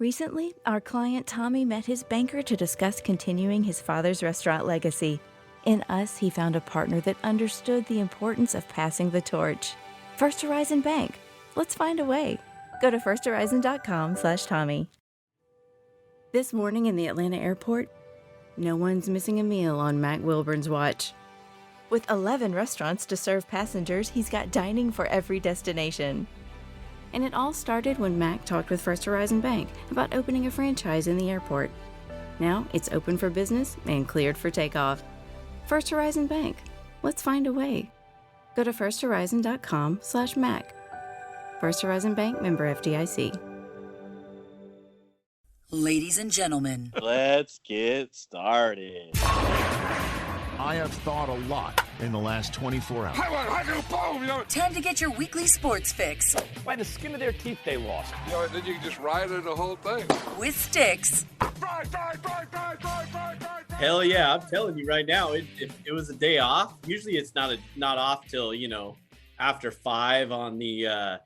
Recently, our client Tommy met his banker to discuss continuing his father's restaurant legacy. In us, he found a partner that understood the importance of passing the torch. First Horizon Bank. Let's find a way. Go to firsthorizon.com/Tommy. This morning in the Atlanta airport, no one's missing a meal on Mac Wilburn's watch. With 11 restaurants to serve passengers, he's got dining for every destination. And it all started when Mac talked with First Horizon Bank about opening a franchise in the airport. Now it's open for business and cleared for takeoff. First Horizon Bank. Let's find a way. Go to firsthorizon.com/Mac. First Horizon Bank, member FDIC. Ladies and gentlemen, let's get started. I have thought a lot in the last 24 hours. Time to get your weekly sports fix. By the skin of their teeth, they lost. Then you can just ride it the whole thing. With Stix. Hell yeah, I'm telling you right now, it was a day off. Usually it's not off till, after 5 on the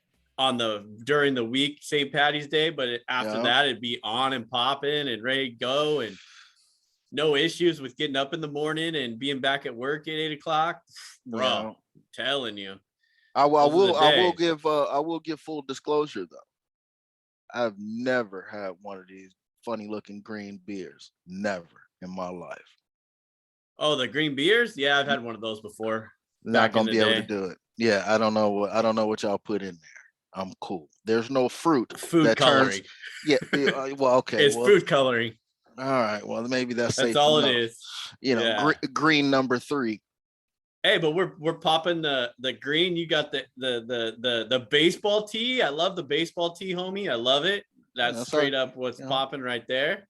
during the week, St. Patty's Day, but after that it'd be on and popping and ready to go, and no issues with getting up in the morning and being back at work at 8 o'clock, bro. I'm telling you. I will give full disclosure though. I've never had one of these funny looking green beers. Never in my life. Oh, the green beers? Yeah, I've had one of those before. Not gonna be able to do it. Yeah, I don't know what y'all put in there. I'm cool. There's no food coloring. Well, okay. It's food coloring. All right. Well, maybe that's all it is. Green number 3. Hey, but we're popping the green. You got the baseball tee. I love the baseball tee, homie. I love it. That's straight up what's popping right there.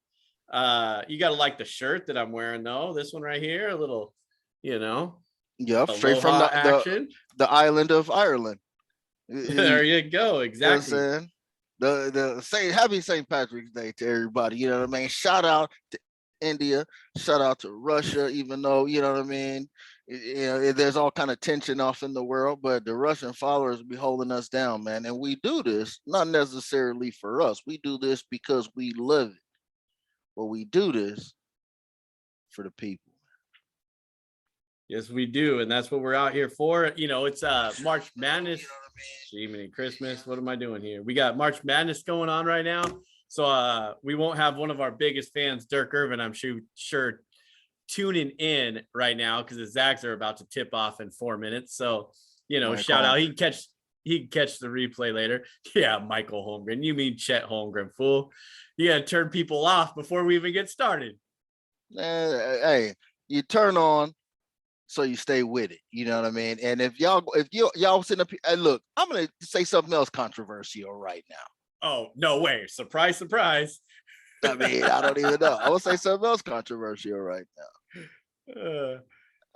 You gotta like the shirt that I'm wearing though. This one right here, a little, Yeah, straight from the island of Ireland. There you go. Exactly. You know what I'm saying? Say happy St. Patrick's Day to everybody. You know what I mean? Shout out to India, shout out to Russia, even though, you know what I mean, there's all kind of tension off in the world, but the Russian followers be holding us down, man. And we do this not necessarily for us. We do this because we live it. But we do this for the people. Yes, we do, and that's what we're out here for. It's March Madness. Jiminy Christmas. What am I doing here? We got March Madness going on right now. So we won't have one of our biggest fans, Dirk Irvin, I'm sure tuning in right now because the Zags are about to tip off in 4 minutes. So, shout out. He can catch the replay later. Yeah, Michael Holmgren. You mean Chet Holmgren, fool. You got to turn people off before we even get started. Hey, you turn on so you stay with it. You know what I mean? And if y'all sitting up here, look, I'm going to say something else controversial right now. Oh, no way. Surprise, surprise. I mean, I don't even know. I will say something else controversial right now.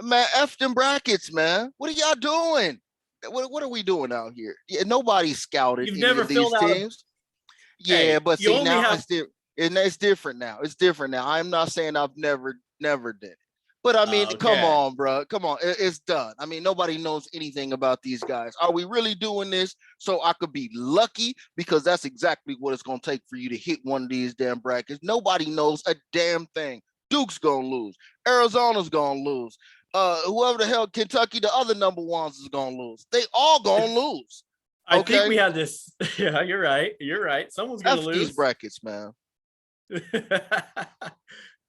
Man, F them brackets, man. What are y'all doing? What are we doing out here? Yeah, nobody's scouted. You've never filled out teams. But see, now it's different now. It's different now. I'm not saying I've never did it. But I mean, come on, bro. Come on. It's done. I mean, nobody knows anything about these guys. Are we really doing this so I could be lucky? Because that's exactly what it's going to take for you to hit one of these damn brackets. Nobody knows a damn thing. Duke's going to lose. Arizona's going to lose. Whoever the hell, Kentucky, the other number ones is going to lose. They all going to lose. I think we had this. Yeah, you're right. Someone's going to lose. These brackets, man.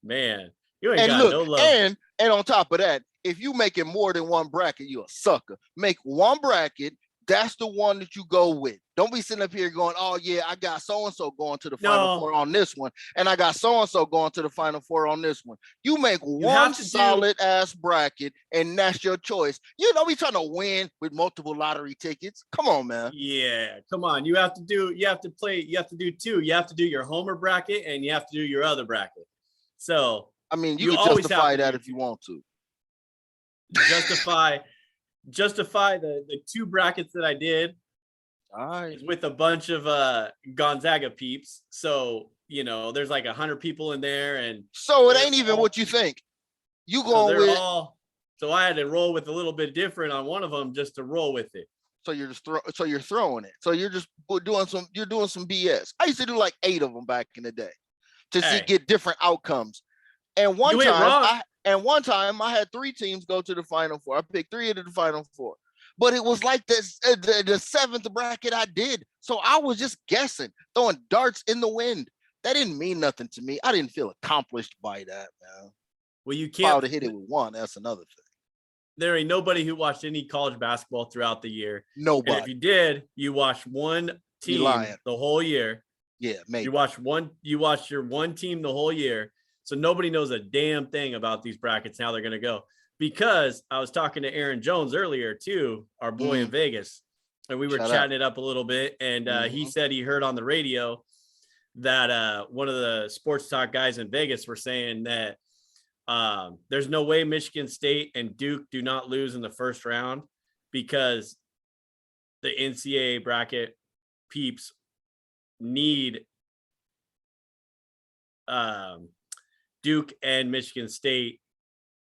Man. You ain't got no love. And on top of that, if you making more than one bracket, you're a sucker. Make one bracket. That's the one that you go with. Don't be sitting up here going, oh, yeah, I got so-and-so going to the Final Four on this one, and I got so-and-so going to the Final Four on this one. You make one solid-ass bracket, and that's your choice. You don't be trying to win with multiple lottery tickets. Come on, man. Yeah, come on. You have to do two. You have to do your homer bracket, and you have to do your other bracket. So I mean, you can justify that if you want to. Justify the 2 brackets that I did. All right. With a bunch of Gonzaga peeps. So, there's like 100 people in there. And so it ain't even what you think. You go with. So I had to roll with a little bit different on one of them just to roll with it. So you're just throwing it. So you're doing some BS. I used to do like 8 of them back in the day to get different outcomes. And one time I had 3 teams go to the Final Four. I picked 3 into the Final Four. But it was like this the 7th bracket I did. So I was just guessing, throwing darts in the wind. That didn't mean nothing to me. I didn't feel accomplished by that, man. Well, you If can't. I would have hit it with 1, that's another thing. There ain't nobody who watched any college basketball throughout the year. Nobody. And if you did, you watched one team the whole year. Yeah, maybe. You watched your one team the whole year. So nobody knows a damn thing about these brackets and how they're going to go. Because I was talking to Aaron Jones earlier too, our boy in Vegas, and we were chatting it up a little bit. And he said he heard on the radio that one of the sports talk guys in Vegas were saying that there's no way Michigan State and Duke do not lose in the first round because the NCAA bracket peeps need Duke and Michigan State,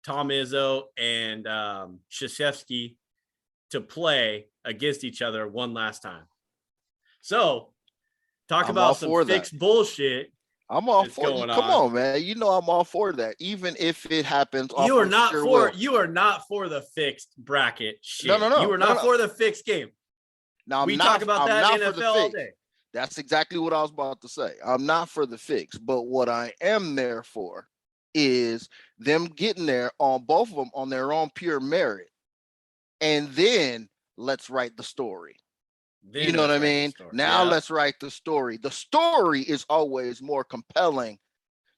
Tom Izzo and Krzyzewski to play against each other one last time. So talk about some fixed bullshit. I'm all for it. Come on, man. You know I'm all for that. Even if it happens. You are not for the fixed bracket shit. No. You are not for the fixed game. Now we talk about that in NFL all day. That's exactly what I was about to say. I'm not for the fix, but what I am there for is them getting there on both of them on their own pure merit. And then let's write the story. You know what I mean? Now let's write the story. The story is always more compelling.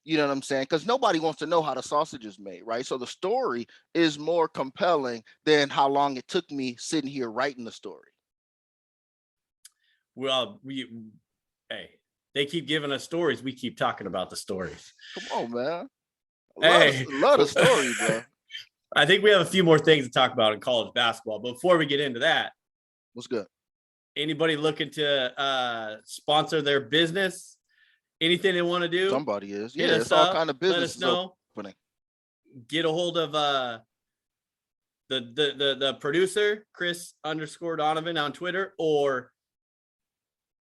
You know what I'm saying? Because nobody wants to know how the sausage is made, right? So the story is more compelling than how long it took me sitting here writing the story. Well, they keep giving us stories. We keep talking about the stories. Come on, man. Love the story, bro. I think we have a few more things to talk about in college basketball. But before we get into that, what's good? Anybody looking to sponsor their business? Anything they want to do? Somebody is. Yeah, it's all kind of business. Let us know. Opening. Get a hold of the producer, Chris_Donovan on Twitter, or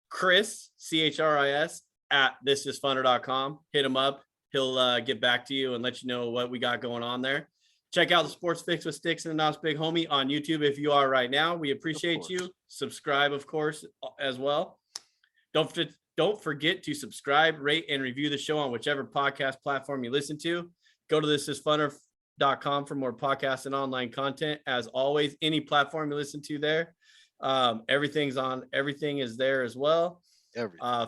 Chris, CHRIS, at thisisfunner.com. Hit him up. He'll get back to you and let you know what we got going on there. Check out the Sports Fix with Stix and the Nos Big Homie on YouTube if you are right now. We appreciate you. Subscribe, of course, as well. Don't forget to subscribe, rate, and review the show on whichever podcast platform you listen to. Go to thisisfunner.com for more podcasts and online content. As always, any platform you listen to there, everything is there as well.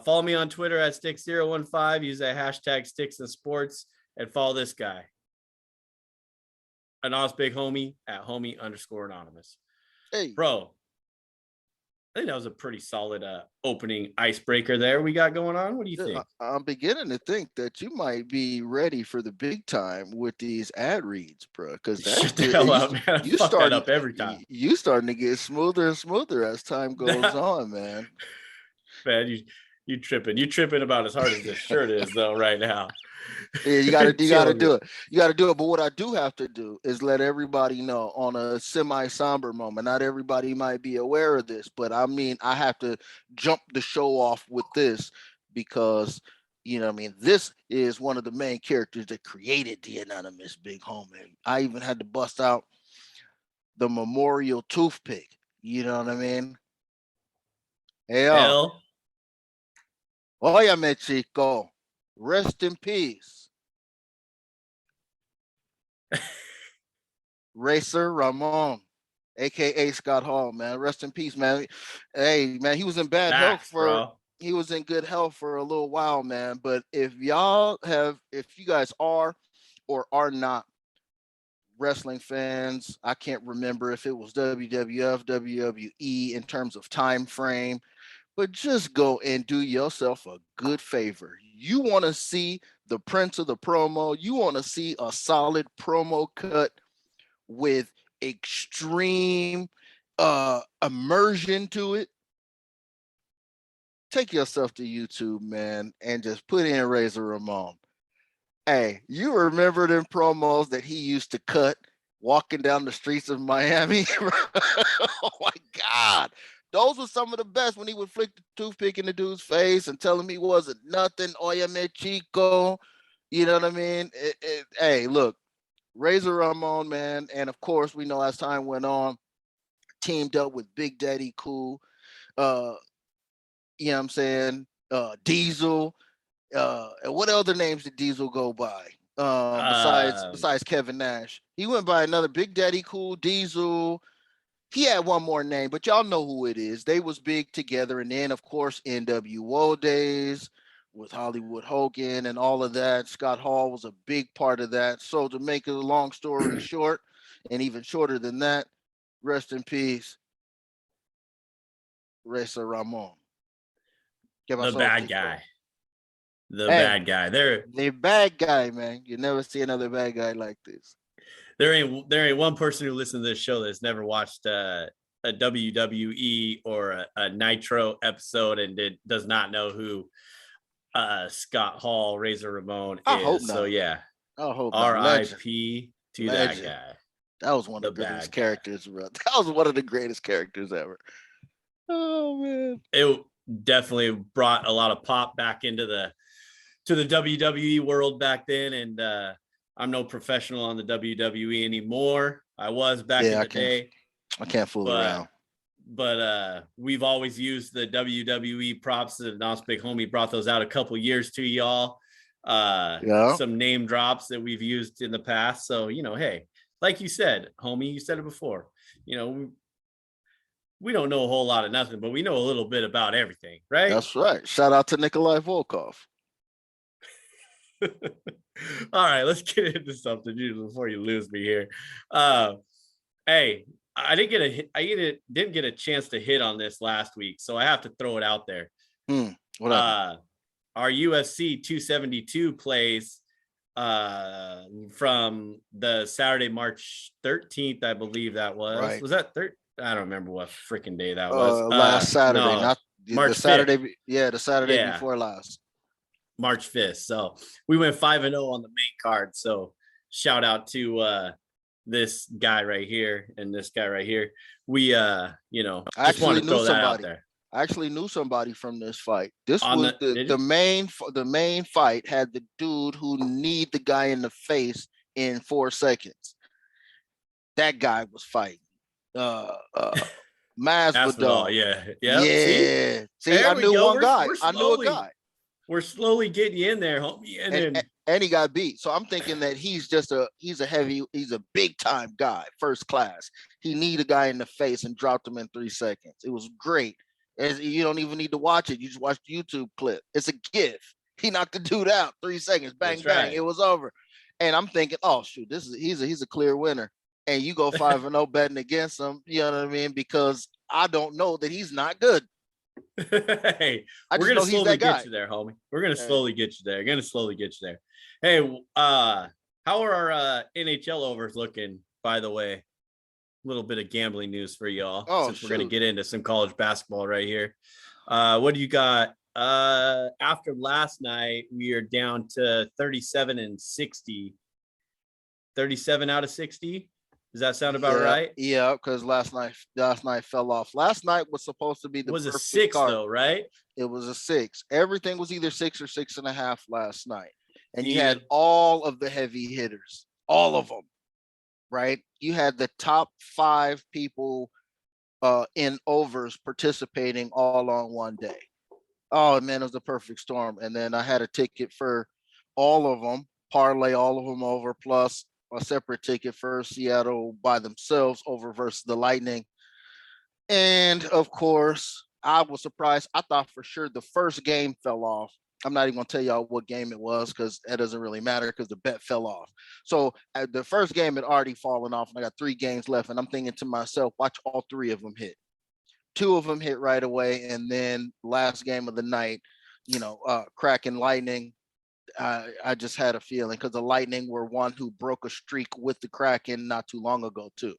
Follow me on Twitter at Stix015. Use that hashtag Stix and Sports, and follow this guy, Anos Big Homie at homie_anonymous. Hey, bro. I think that was a pretty solid opening icebreaker there we got going on. What do you think? I'm beginning to think that you might be ready for the big time with these ad reads, bro. Because shut the hell up, man. You start up every time. You starting to get smoother and smoother as time goes on, man. Man, you tripping. You tripping about as hard as this shirt is, though, right now. Yeah, you gotta do it. You gotta do it. But what I do have to do is let everybody know on a semi-somber moment. Not everybody might be aware of this, but I mean, I have to jump the show off with this because, you know what I mean, this is one of the main characters that created the anonymous Big Homie. I even had to bust out the memorial toothpick. You know what I mean? Hey, óyame, chico. Rest in peace. Racer Ramon, aka Scott Hall, man. Rest in peace, man. Hey, man, he was in bad health he was in good health for a little while, man. But if you guys are or are not wrestling fans, I can't remember if it was WWF, WWE in terms of time frame. But just go and do yourself a good favor. You want to see the prints of the promo. You want to see a solid promo cut with extreme immersion to it. Take yourself to YouTube, man, and just put in Razor Ramon. Hey, you remember them promos that he used to cut walking down the streets of Miami. Oh my God. Those were some of the best when he would flick the toothpick in the dude's face and tell him he wasn't nothing. Oyame Chico. You know what I mean? Hey, look, Razor Ramon, man. And of course, we know as time went on, teamed up with Big Daddy Cool. You know what I'm saying? Diesel. And what other names did Diesel go by? Besides Kevin Nash. He went by another Big Daddy Cool, Diesel. He had one more name, but y'all know who it is. They was big together. And then, of course, NWO days with Hollywood Hogan and all of that. Scott Hall was a big part of that. So to make a long story short, and even shorter than that, rest in peace, Razor Ramon. The bad guy. The bad guy. The bad guy, man. You never see another bad guy like this. There ain't one person who listens to this show that's never watched a WWE or a Nitro episode and does not know who Scott Hall, Razor Ramon is. I hope not. So yeah, I hope R.I.P. to that guy. That was one of the greatest characters, bro. That was one of the greatest characters ever. Oh man, it definitely brought a lot of pop back into the WWE world back then, and I'm no professional on the WWE anymore. I was back in the day. I can't fool around. But we've always used the WWE props. The Nos Big Homie brought those out a couple years to y'all. Some name drops that we've used in the past. So, hey, like you said, homie, you said it before. We don't know a whole lot of nothing, but we know a little bit about everything, right? That's right. Shout out to Nikolai Volkov. All right, let's get into something before you lose me here. Hey, I didn't get a chance to hit on this last week, so I have to throw it out there. What up? Our UFC 272 plays from the Saturday, March 13th, I believe that was. Right. Was that I don't remember what freaking day that was. Last Saturday, not March the Saturday. 5th. Yeah, the Saturday before last. March 5th. So we went 5-0 on the main card. So shout out to this guy right here and this guy right here. We just want to throw that out there. I actually knew somebody from this fight. This was the main fight had the dude who kneed the guy in the face in 4 seconds. That guy was fighting. Masvidal. Yeah. See, I knew one guy. I knew a guy. We're slowly getting you in there, homie. And he got beat. So I'm thinking that he's a big time guy, first class. He kneed a guy in the face and dropped him in 3 seconds. It was great. You don't even need to watch it. You just watch the YouTube clip. It's a GIF. He knocked the dude out, 3 seconds, bang, bang. Right. It was over. And I'm thinking, oh shoot, he's a clear winner. And you go 5-0 betting against him, you know what I mean? Because I don't know that he's not good. Hey, we're gonna slowly get you there, homie. We're gonna slowly get you there. Hey, how are our NHL overs looking, by the way? A little bit of gambling news for y'all. Since we're gonna get into some college basketball right here. What do you got? After last night, we are down to 37 and 60. 37 out of 60. Does that sound about right? Yeah, because last night fell off. Last night was supposed to be the was a 6 though, right? It was a 6. Everything was either 6 or 6.5 last night, and you had all of the heavy hitters, all of them, right? You had the top 5 people in overs participating all on one day. Oh man, it was a perfect storm. And then I had a ticket for all of them, parlay all of them over, plus a separate ticket for Seattle by themselves over versus the Lightning. And of course, I was surprised. I thought for sure the first game fell off. I'm not even gonna tell y'all what game it was because that doesn't really matter because the bet fell off. So the first game had already fallen off and I got 3 games left. And I'm thinking to myself, watch all 3 of them hit. 2 of them hit right away. And then last game of the night, Kraken Lightning, I just had a feeling because the Lightning were one who broke a streak with the Kraken not too long ago too.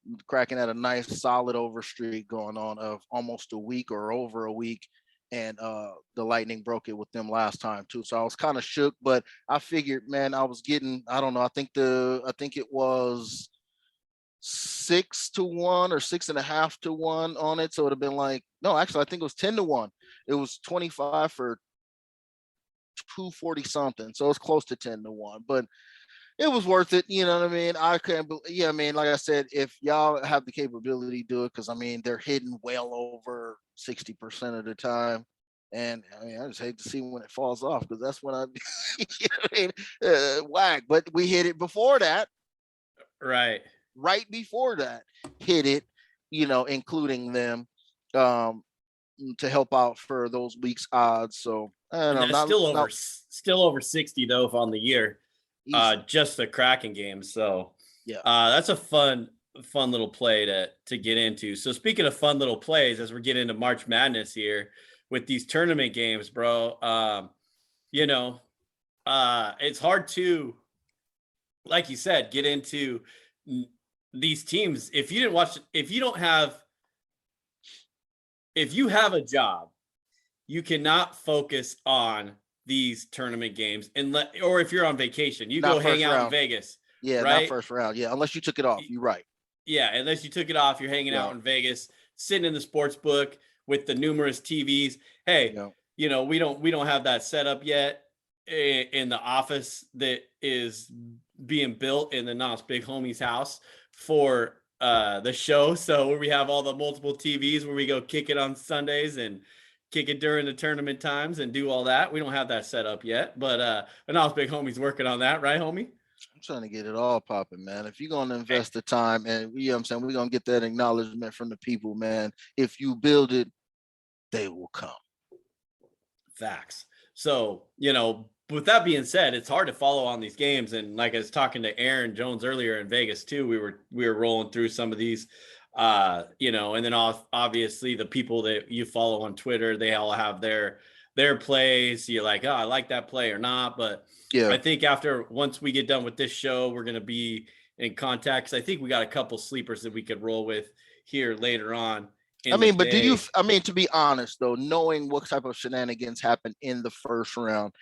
The Kraken had a nice solid over streak going on of almost a week or over a week, and the Lightning broke it with them last time too. So I was kind of shook, but I figured, man, I was getting, I don't know, I think it was 6-1 or 6.5-1 on it. So it'd have been like, no, actually, I think it was 10-1. It was 25 for 240 something. So it's close to 10-1, but it was worth it. You know what I mean? I can't believe, yeah, I mean, like I said, if y'all have the capability to do it, because I mean, they're hitting well over 60% of the time. And I mean, I just hate to see when it falls off, because that's when you know what I mean, whack. But we hit it before that. Right before that, hit it, you know, including them to help out for those weeks' odds. So I don't know, still over 60 though on the year. Just the Kraken game. So yeah, that's a fun little play to get into. So speaking of fun little plays, as we're getting into March Madness here with these tournament games, bro, you know, it's hard to, like you said, get into these teams. If you have a job, you cannot focus on these tournament games or if you're on vacation, you go hang out in Vegas. Yeah, right? Not first round. Yeah, unless you took it off. You're right. Yeah, unless you took it off, you're hanging out in Vegas, sitting in the sports book with the numerous TVs. Hey, you know, we don't have that set up yet in the office that is being built in the Nos Big Homie's house for the show. So where we have all the multiple TVs where we go kick it on Sundays and kick it during the tournament times and do all that. We don't have that set up yet, but Nos Big Homie's working on that, right, homie? I'm trying to get it all popping, man. If you're going to invest the time and, you know what I'm saying, we're going to get that acknowledgement from the people, man. If you build it, they will come. Facts. So, you know, with that being said, it's hard to follow on these games. And like I was talking to Aaron Jones earlier in Vegas too, we were rolling through some of these, you know, and then obviously the people that you follow on Twitter, they all have their plays. You're like, oh, I like that play or not. But yeah, I think once we get done with this show, we're going to be in contact. 'Cause I think we got a couple sleepers that we could roll with here later on. I mean, but to be honest though, knowing what type of shenanigans happen in the first round,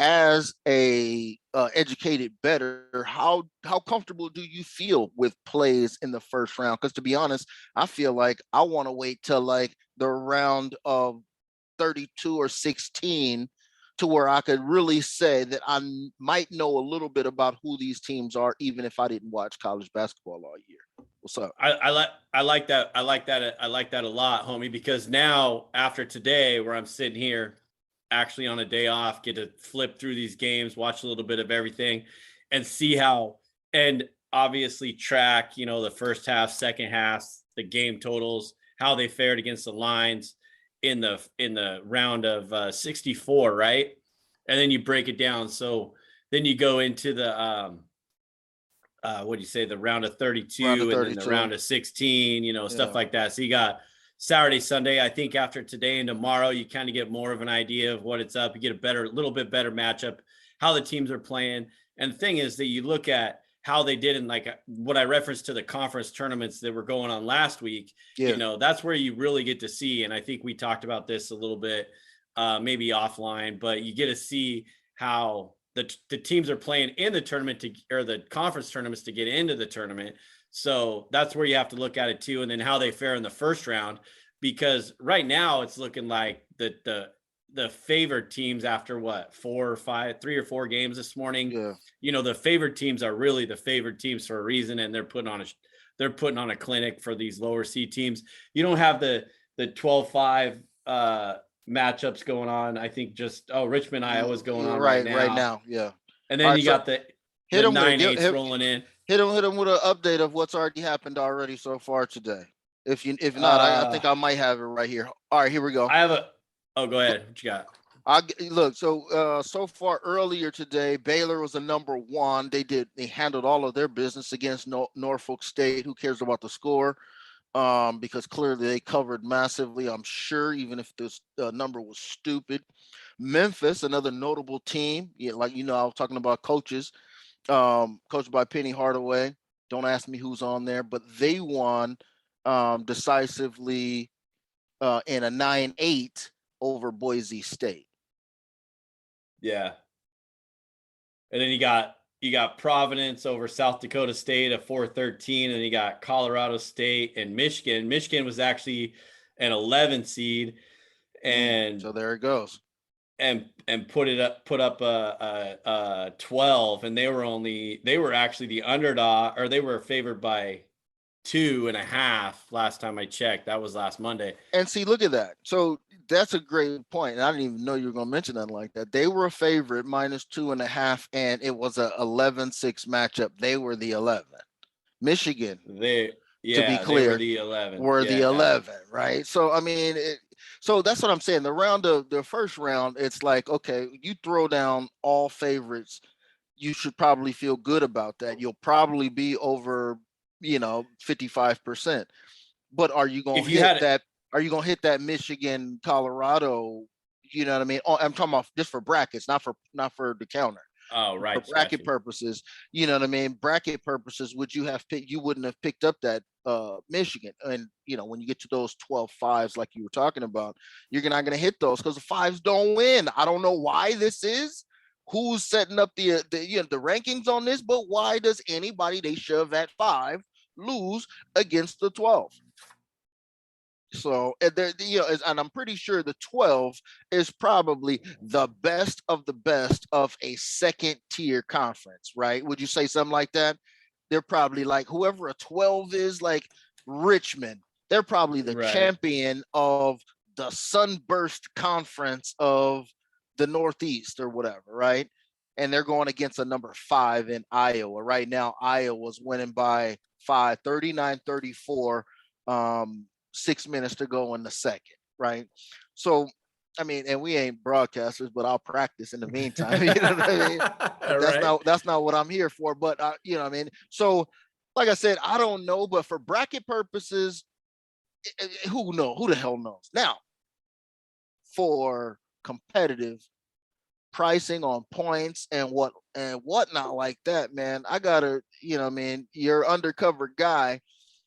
as a educated bettor, how comfortable do you feel with plays in the first round? Because to be honest, I feel like I want to wait till like the round of 32 or 16 to where I could really say that I might know a little bit about who these teams are, even if I didn't watch college basketball all year. What's up? I like that. I like that a lot, homie, because now after today, where I'm sitting here actually on a day off, get to flip through these games, watch a little bit of everything and see how, and obviously track, you know, the first half, second half, the game totals, how they fared against the lines in the round of 64, right? And then you break it down. So then you go into the what do you say, the round of 32, and then the round of 16, you know, stuff like that. So you got Saturday, Sunday. I think after today and tomorrow, you kind of get more of an idea of what it's up. You get a little bit better matchup, how the teams are playing. And the thing is that you look at how they did in like what I referenced to the conference tournaments that were going on last week. You know, that's where you really get to see. And I think we talked about this a little bit, maybe offline, but you get to see how the teams are playing in the tournament or the conference tournaments to get into the tournament. So that's where you have to look at it too. And then how they fare in the first round, because right now it's looking like the favored teams after what, 3 or 4 games this morning, you know, the favored teams are really the favored teams for a reason. And they're putting on a clinic for these lower seed teams. You don't have the 12-5 matchups going on. I think just Richmond, Iowa's going on right now. Yeah. And then you got the 9-8 rolling in. Hit them with an update of what's already happened already so far today. If not, I think I might have it right here. All right, here we go. I have go ahead. What you got? So far earlier today, Baylor was a number 1. They handled all of their business against Norfolk State. Who cares about the score? Because clearly they covered massively, I'm sure, even if this number was stupid. Memphis, another notable team. Yeah, like, you know, I was talking about coaches, coached by Penny Hardaway. Don't ask me who's on there, but they won decisively in a 9-8 over Boise State. Yeah. And then you got you got Providence over South Dakota State at 4-13, and you got Colorado State and Michigan. Michigan was actually an 11 seed, and so there it goes. And put up a 12, and they were actually the underdog, or they were favored by 2.5 last time I checked. That was last Monday. And see, look at that. So that's a great point. And I didn't even know you were going to mention that like that. They were a favorite -2.5, and it was a 11-6 matchup. They were the 11. Michigan, to be clear, they were the 11. The 11, right? So I mean, so that's what I'm saying. The first round, it's like, okay, you throw down all favorites, you should probably feel good about that. You'll probably be over, 55%. But are you going to hit that? Are you going to hit that Michigan, Colorado? You know what I mean? Oh, I'm talking about just for brackets, not for the counter. Oh, right. For bracket purposes, you know what I mean? Bracket purposes, you wouldn't have picked up that Michigan. And when you get to those 12 fives like you were talking about, you're not going to hit those because the fives don't win. I don't know why this is. Who's setting up the rankings on this, but why does anybody they shove at 5 lose against the 12? So and I'm pretty sure the 12 is probably the best of a second tier conference, right? Would you say something like that? They're probably like whoever a 12 is, like Richmond. They're probably the champion of the Sunburst Conference of the Northeast or whatever, right? And they're going against a number 5 in Iowa. Right now, Iowa's winning by 5, 39-34. 6 minutes to go in the second, right? So, I mean, and we ain't broadcasters, but I'll practice in the meantime. You know what I mean? That's not what I'm here for. But you know what I mean? So, like I said, I don't know, but for bracket purposes, who the hell knows? Now, for competitive pricing on points and whatnot like that, man, I gotta, your undercover guy.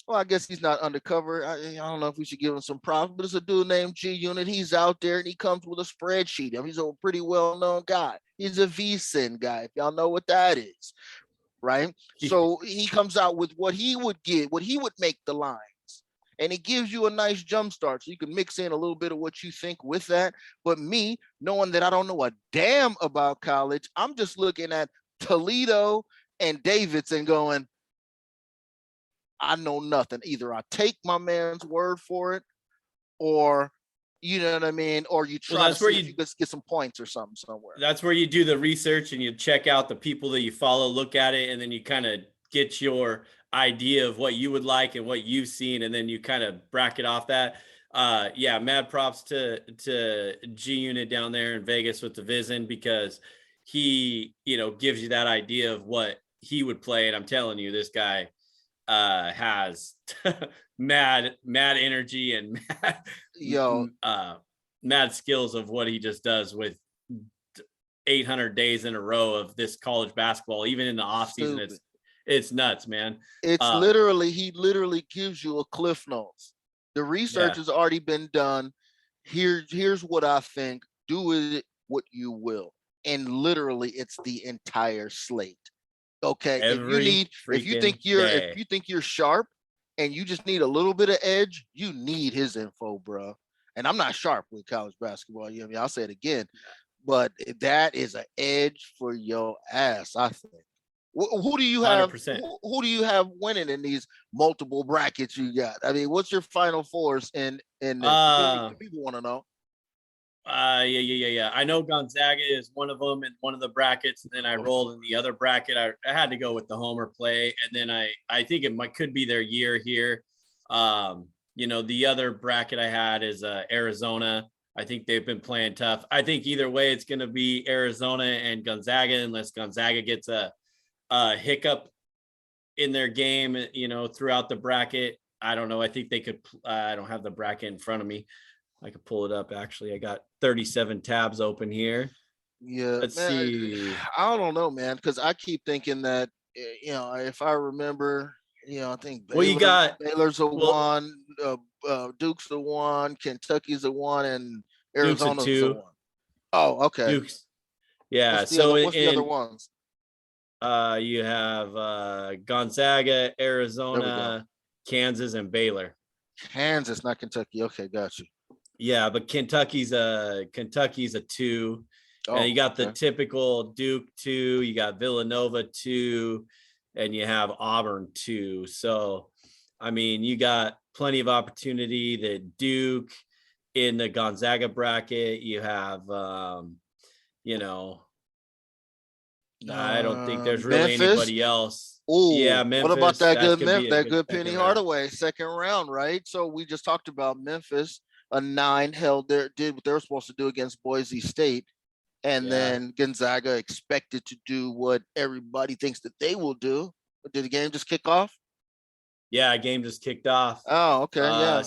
Well, I guess he's not undercover. I don't know if we should give him some props, but it's a dude named G Unit. He's out there and he comes with a spreadsheet. I mean, he's a pretty well-known guy. He's a VSIN guy, if y'all know what that is, right? So he comes out with what he would make the lines. And it gives you a nice jump start. So you can mix in a little bit of what you think with that. But me, knowing that I don't know a damn about college, I'm just looking at Toledo and Davidson going, I know nothing. Either I take my man's word for it, or you know what I mean, or you try to see if you just get some points or something somewhere. That's where you do the research and you check out the people that you follow, look at it, and then you kind of get your idea of what you would like and what you've seen, and then you kind of bracket off that. Mad props to G Unit down there in Vegas with the Vision, because he, gives you that idea of what he would play. And I'm telling you, this guy has mad energy and mad skills of what he just does with 800 days in a row of this college basketball. Even in the off season, it's nuts, man. It's he literally gives you a cliff notes. The research has already been done. Here's what I think. Do with it what you will. And literally it's the entire slate. Okay, if you think you're sharp and you just need a little bit of edge, you need his info, bro. And I'm not sharp with college basketball. I'll say it again, but that is an edge for your ass, I think. Who do you have? 100%. Who do you have winning in these multiple brackets you got? I mean, what's your final fours in this? People want to know. Yeah. I know Gonzaga is one of them in one of the brackets, and then I rolled in the other bracket. I had to go with the homer play, and then I think it could be their year here. The other bracket I had is Arizona. I think they've been playing tough. I think either way it's going to be Arizona and Gonzaga, unless Gonzaga gets a hiccup in their game, throughout the bracket. I don't know. I think they could. I don't have the bracket in front of me. I could pull it up. Actually, I got 37 tabs open here. Yeah, let's see. I don't know, man, because I keep thinking that if I remember, I think Baylor's a one, Duke's a one, Kentucky's a one, and Arizona's a one. Oh, okay. Dukes. Yeah. What's the other ones? You have Gonzaga, Arizona, Kansas, and Baylor. Kansas, not Kentucky. Okay, got you. Yeah, but Kentucky's a 2. And you got the typical Duke 2, you got Villanova 2, and you have Auburn 2. So, I mean, you got plenty of opportunity. The Duke in the Gonzaga bracket, you have, I don't think there's really Memphis. anybody else. Oh, yeah, Memphis. What about that good Penny round. Hardaway second round, right? So we just talked about Memphis, a 9 did what they were supposed to do against Boise State, and then Gonzaga expected to do what everybody thinks that they will do. But did the game just kick off? Yeah, game just kicked off. Oh, okay,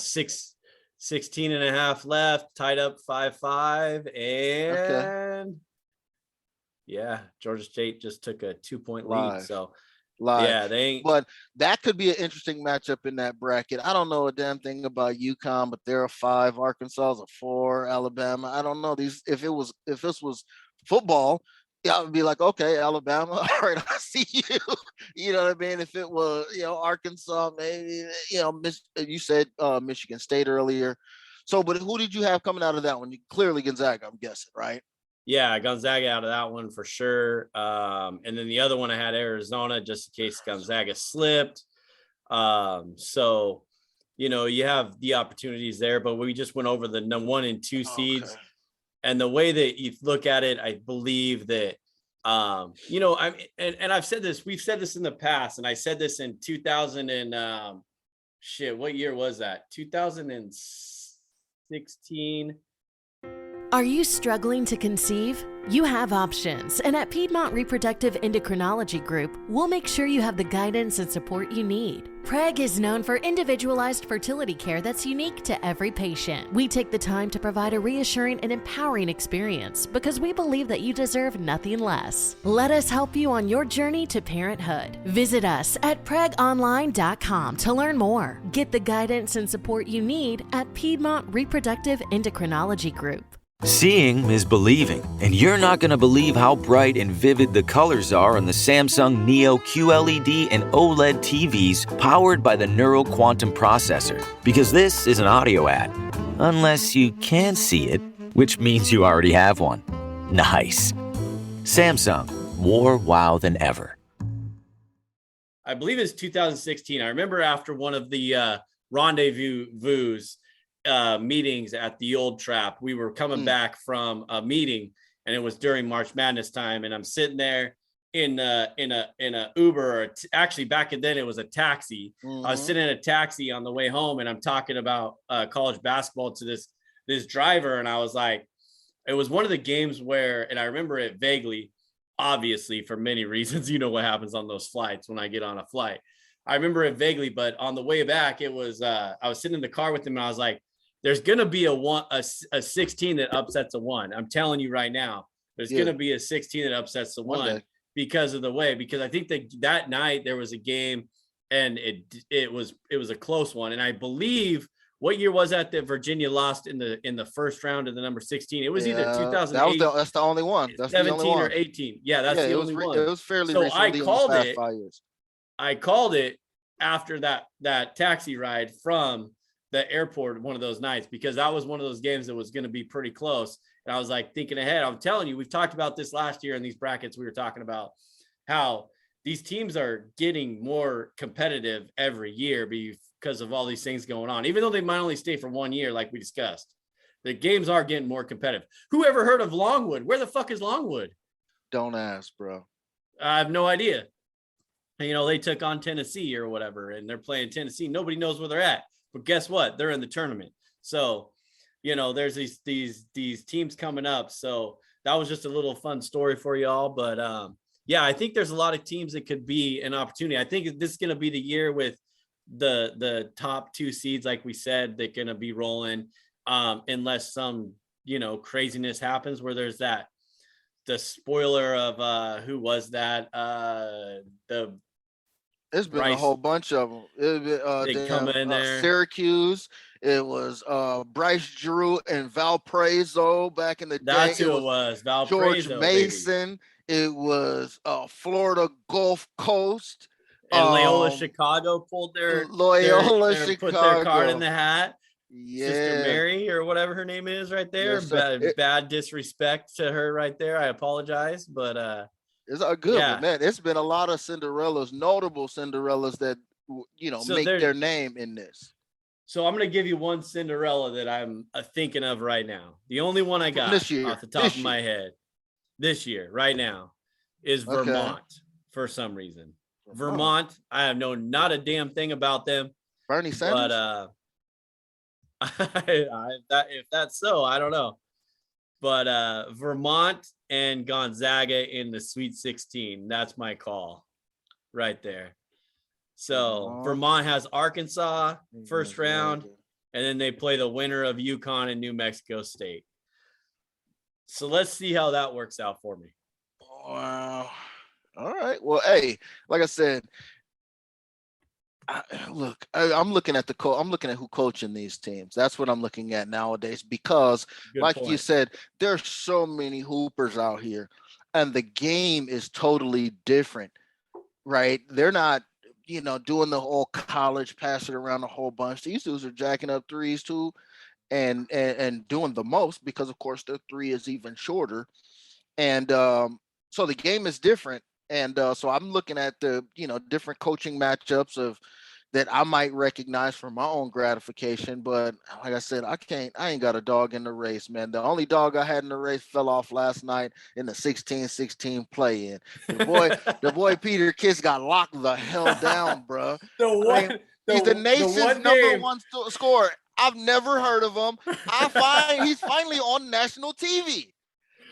16 and a half left, tied up 5-5, and yeah, Georgia State just took a 2-point lead. So yeah, they ain't. But that could be an interesting matchup in that bracket. I don't know a damn thing about UConn, but they're a 5. Arkansas is a 4. Alabama, I don't know these. If this was football, I would be like, okay, Alabama, all right, I see you. You know what I mean? If it was, Arkansas, maybe, you said Michigan State earlier. So, but who did you have coming out of that one? Clearly Gonzaga, I'm guessing, right? Yeah, Gonzaga out of that one for sure. And then the other one I had Arizona, just in case Gonzaga slipped. So, you have the opportunities there, but we just went over the 1 and 2 seeds. Okay. And the way that you look at it, I believe that, and I've said this, we've said this in the past, and I said this in 2000 and what year was that? 2016. Are you struggling to conceive? You have options, and at Piedmont Reproductive Endocrinology Group, we'll make sure you have the guidance and support you need. PREG is known for individualized fertility care that's unique to every patient. We take the time to provide a reassuring and empowering experience because we believe that you deserve nothing less. Let us help you on your journey to parenthood. Visit us at pregonline.com to learn more. Get the guidance and support you need at Piedmont Reproductive Endocrinology Group. Seeing is believing, and you're not going to believe how bright and vivid the colors are on the Samsung Neo QLED and OLED TVs powered by the Neural Quantum Processor, because this is an audio ad. Unless you can see it, which means you already have one. Nice. Samsung, more wow than ever. I believe it's 2016. I remember after one of the rendezvous meetings at the old Trap, we were coming back from a meeting, and it was during March Madness time, and I'm sitting there in a Uber, or actually back then it was a taxi. I was sitting in a taxi on the way home, and I'm talking about college basketball to this driver, and I was like, it was one of the games where, and I remember it vaguely, obviously for many reasons, what happens on those flights when I get on a flight. I remember it vaguely, but on the way back, it was I was sitting in the car with him, and I was like, there's going to be a 16 that upsets a 1. I'm telling you right now, there's going to be a 16 that upsets the 1 because of the way, because I think that night there was a game, and it was a close one. And I believe, what year was that Virginia lost in the first round of the number 16? It was either 2008. That's the only one. That's 17 the only one. or 18. Yeah, that's the only one. It was fairly so recently. I called it after that taxi ride from the airport one of those nights, because that was one of those games that was going to be pretty close. And I was like thinking ahead. I'm telling you, we've talked about this last year in these brackets. We were talking about how these teams are getting more competitive every year because of all these things going on, even though they might only stay for 1 year, like we discussed. The games are getting more competitive. Who ever heard of Longwood? Where the fuck is Longwood? Don't ask, bro. I have no idea. They took on Tennessee or whatever, and they're playing Tennessee. Nobody knows where they're at. But guess what? They're in the tournament. So, there's these teams coming up. So that was just a little fun story for y'all. But I think there's a lot of teams that could be an opportunity. I think this is going to be the year with the top 2 seeds, like we said, they're going to be rolling, unless some, craziness happens where there's the spoiler of who was that? It's been a whole bunch of them. They come in there. Syracuse It was Bryce Drew and Valparaiso back in the day. That's who it was. George Valparaiso, Mason. baby. It was Florida Gulf Coast. And Loyola Chicago pulled their Chicago. put their card in the hat. Yeah. Sister Mary or whatever her name is right there. Yes, bad disrespect to her right there. I apologize, but it's a good one, man. It's been a lot of Cinderellas, notable Cinderellas that make their name in this. So I'm gonna give you one Cinderella that I'm thinking of right now. The only one I got off the top of my head this year, right now, is Vermont for some reason. Vermont, I have known not a damn thing about them. Bernie Sanders, but if that's so, I don't know. But Vermont and Gonzaga in the Sweet 16. That's my call right there. So Vermont has Arkansas first round, and then they play the winner of UConn and New Mexico State. So let's see how that works out for me. Wow. All right. Well, hey, like I said, I'm looking at I'm looking at who coaching these teams. That's what I'm looking at nowadays because, you said, there's so many hoopers out here, and the game is totally different, right? They're not, doing the whole college, pass it around a whole bunch. These dudes are jacking up threes too, and doing the most because, of course, their three is even shorter, and so the game is different. And so I'm looking at the, different coaching matchups that I might recognize for my own gratification. But like I said, I ain't got a dog in the race, man. The only dog I had in the race fell off last night in the 16-16 play-in. The boy Peter Kiss got locked the hell down, bro. He's the nation's number one scorer. I've never heard of him. He's finally on national TV.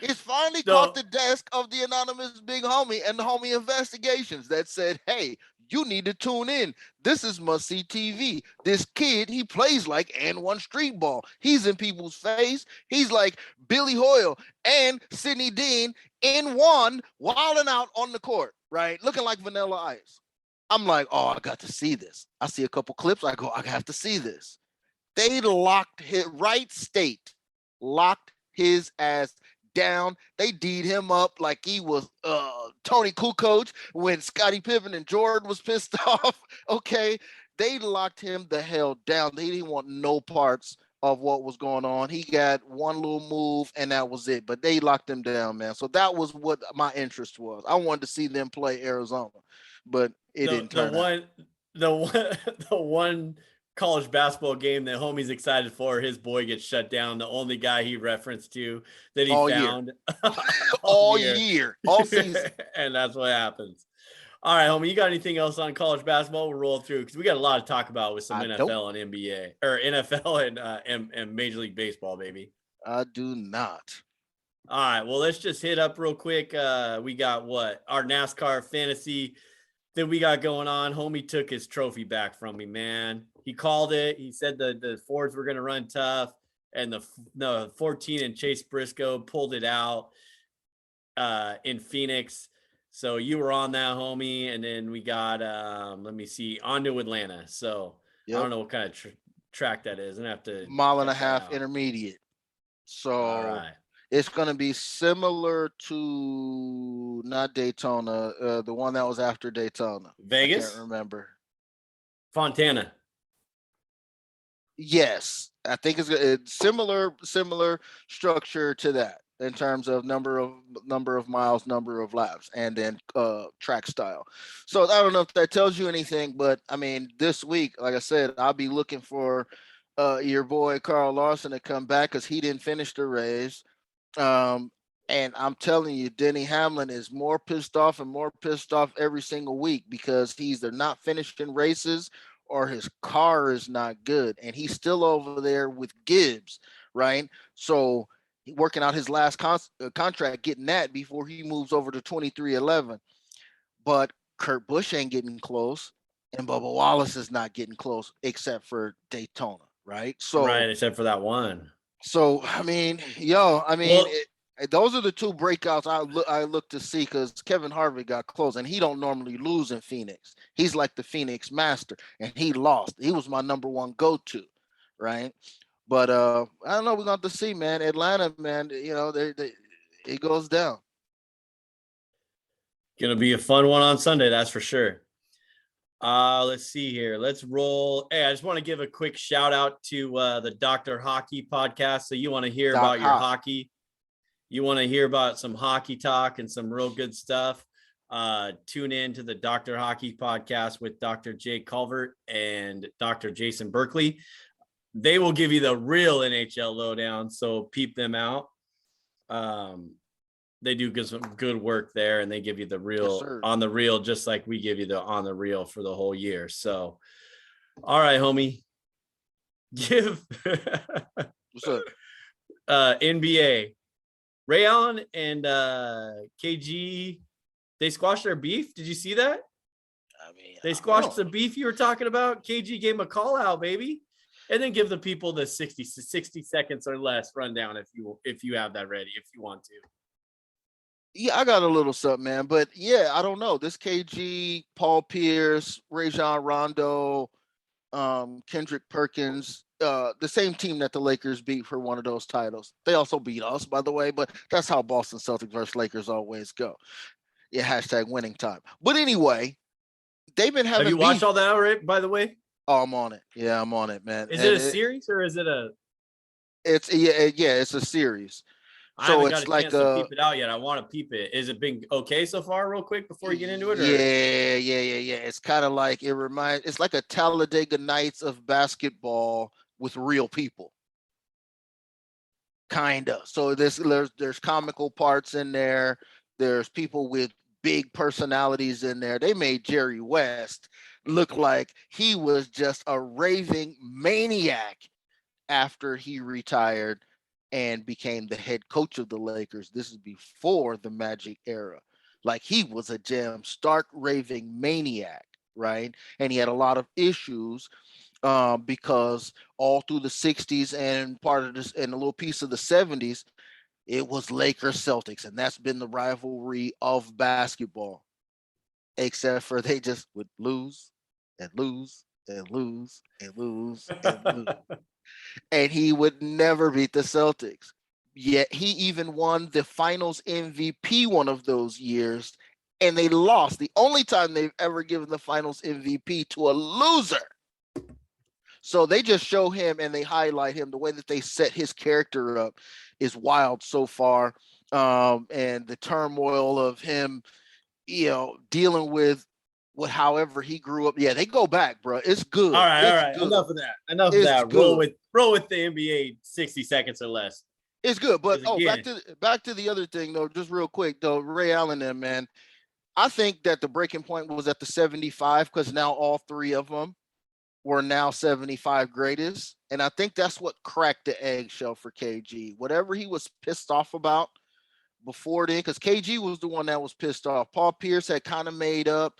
He's finally caught the desk of the anonymous big homie and the homie investigations that said, hey, you need to tune in. This is must-see TV. This kid, he plays like N1 street ball. He's in people's face. He's like Billy Hoyle and Sidney Dean in one, wilding out on the court, right? Looking like Vanilla Ice. I'm like, oh, I got to see this. I see a couple clips. I go, I have to see this. They locked his ass down. They D'd him up like he was Tony Kukoc when Scottie Pippen and Jordan was pissed off. Okay, they locked him the hell down. They didn't want no parts of what was going on. He got one little move and that was it. But they locked him down, man. So that was what my interest was. I wanted to see them play Arizona, but it didn't turn out. The one college basketball game that homie's excited for, his boy gets shut down. The only guy he referenced to that he found all year, all season. And that's what happens. All right, homie, you got anything else on college basketball? We'll roll through because we got a lot to talk about with some NFL and NBA, or NFL and Major League Baseball, baby. I do not. All right, well, let's just hit up real quick. We got our NASCAR fantasy that we got going on. Homie took his trophy back from me, man. He called it. He said the Fords were going to run tough, and the 14 and Chase Briscoe pulled it out in Phoenix. So you were on that, homie. And then we got, let me see, on to Atlanta. So I don't know what kind of track that is. I'm going to have to. 1.5 intermediate. So all right. It's going to be similar to not Daytona, the one that was after Daytona. Vegas? I can't remember. Fontana. Yes, I think it's similar structure to that in terms of number of miles, number of laps, and then track style. So I don't know if that tells you anything, but I mean, this week, like I said, I'll be looking for your boy Carl Larson to come back because he didn't finish the race. And I'm telling you, Denny Hamlin is more pissed off every single week because he's either not finishing races or his car is not good. And he's still over there with Gibbs, right? So working out his last contract, getting that before he moves over to 2311. But Kurt Busch ain't getting close, and Bubba Wallace is not getting close except for Daytona, right? So right, except for that one. So I mean, those are the two breakouts I look to see because Kevin Harvick got close, and he don't normally lose in Phoenix. He's like the Phoenix master, and he lost. He was my number one go-to, right? But I don't know. We're going to have to see, man. Atlanta, man. It goes down. Gonna be a fun one on Sunday, that's for sure. Let's see here. Let's roll. Hey, I just want to give a quick shout out to the Dr. Hockey podcast. So you want to hear about your hockey? You want to hear about some hockey talk and some real good stuff? Tune in to the Dr. Hockey podcast with Dr. Jake Culvert and Dr. Jason Berkeley. They will give you the real NHL lowdown, so peep them out. They do some good work there, and they give you the real on the reel, just like we give you the on the reel for the whole year. So, all right, homie, give what's up? NBA. Ray Allen and KG, they squashed their beef. Did you see that? I mean, they squashed the beef you were talking about. KG gave him a call out, baby. And then give the people the 60 seconds or less rundown if you have that ready, if you want to. Yeah, I got a little something, man. But yeah, I don't know. This KG, Paul Pierce, Rajon Rondo, Kendrick Perkins, the same team that the Lakers beat for one of those titles. They also beat us, by the way, but that's how Boston Celtics versus Lakers always go. Yeah, hashtag winning time. But anyway, they've been having. Have you watched all that already, by the way? Oh, I'm on it. Yeah, I'm on it, man. Is it a series or is it a? It's it's a series. I haven't got a chance to peep it out yet. I want to peep it. Is it been okay so far, real quick, before you get into it? Or? Yeah. It's kind of like it's like a Talladega Nights of basketball with real people. Kinda. So there's comical parts in there. There's people with big personalities in there. They made Jerry West look like he was just a raving maniac after he retired and became the head coach of the Lakers. This is before the Magic era. Like, he was a stark raving maniac, right? And he had a lot of issues because all through the 60s and part of this and a little piece of the 70s, it was Lakers Celtics. And that's been the rivalry of basketball, except for they just would lose and lose and lose and lose and lose. And he would never beat the Celtics. Yet he even won the finals MVP one of those years, and they lost. The only time they've ever given the finals MVP to a loser. So they just show him and they highlight him. The way that they set his character up is wild so far. And the turmoil of him, dealing with however he grew up. Yeah, they go back, bro. It's good. All right. Good. Enough of that. Roll with the NBA 60 seconds or less. It's good. But back to the other thing though, just real quick though, Ray Allen and man, I think that the breaking point was at the 75 because now all three of them were now 75 greatest. And I think that's what cracked the eggshell for KG. Whatever he was pissed off about before then, because KG was the one that was pissed off. Paul Pierce had kind of made up.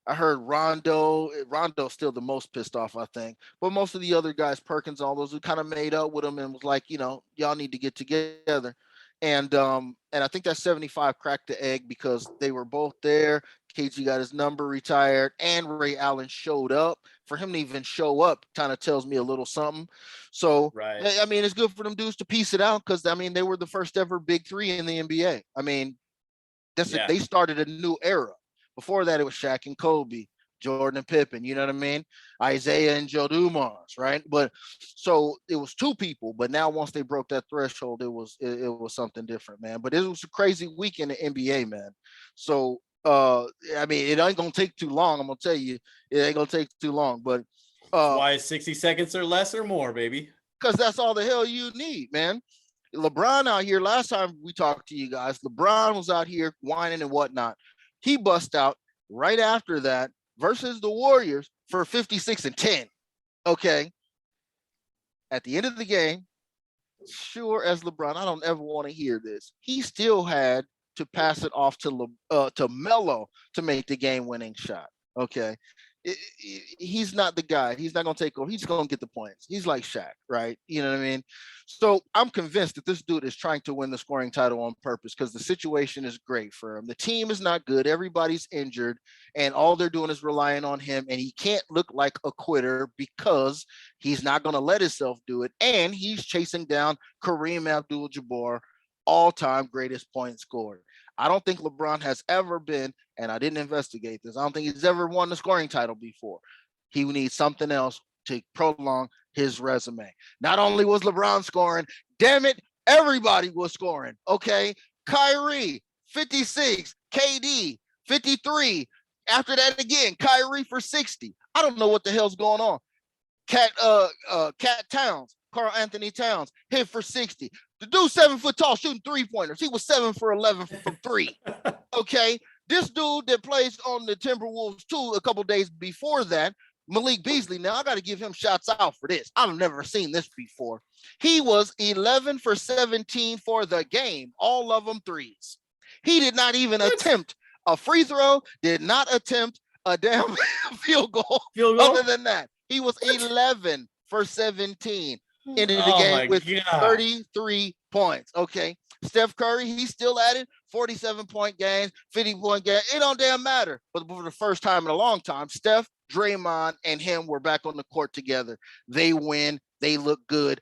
I heard Rondo's still the most pissed off, I think. But most of the other guys, Perkins, all those, who kind of made up with him and was like, y'all need to get together. And I think that 75 cracked the egg because they were both there. KG got his number retired and Ray Allen showed up. For him to even show up kind of tells me a little something. So, right. I mean, it's good for them dudes to piece it out because, I mean, they were the first ever big three in the NBA. I mean, they started a new era. Before that, it was Shaq and Kobe, Jordan and Pippen, you know what I mean? Isaiah and Joe Dumars, right? But so it was two people, but now once they broke that threshold, it was something different, man. But it was a crazy week in the NBA, man. So I mean, it ain't gonna take too long. I'm gonna tell you, it ain't gonna take too long. But why is 60 seconds or less or more, baby? Because that's all the hell you need, man. LeBron out here, last time we talked to you guys, LeBron was out here whining and whatnot. He bust out right after that versus the Warriors for 56 and 10. Okay. At the end of the game, sure as LeBron, I don't ever want to hear this. He still had to pass it off to Melo to make the game-winning shot. Okay. he's not the guy. He's not going to take over. He's going to get the points. He's like Shaq, right? You know what I mean? So I'm convinced that this dude is trying to win the scoring title on purpose because the situation is great for him. The team is not good. Everybody's injured, and all they're doing is relying on him. And he can't look like a quitter because he's not going to let himself do it. And he's chasing down Kareem Abdul-Jabbar, all-time greatest point scorer. I don't think LeBron has ever been, and I didn't investigate this, I don't think he's ever won the scoring title before. He needs something else to prolong his resume. Not only was LeBron scoring, damn it, everybody was scoring, okay? Kyrie, 56, KD, 53. After that again, Kyrie for 60. I don't know what the hell's going on. Cat Towns, Karl Anthony Towns, hit for 60. The dude 7 foot tall shooting 3-pointers. He was 7 for 11 from 3. Okay. This dude that plays on the Timberwolves too a couple days before that, Malik Beasley. Now I got to give him shots out for this. I've never seen this before. He was 11 for 17 for the game. All of them threes. He did not even attempt a free throw, did not attempt a damn field goal. Other than that, he was 11 for 17. Ended the game with 33 points. Okay. Steph Curry, he's still at it. 47-point games, 50-point games. It don't damn matter. But for the first time in a long time, Steph, Draymond, and him were back on the court together. They win. They look good.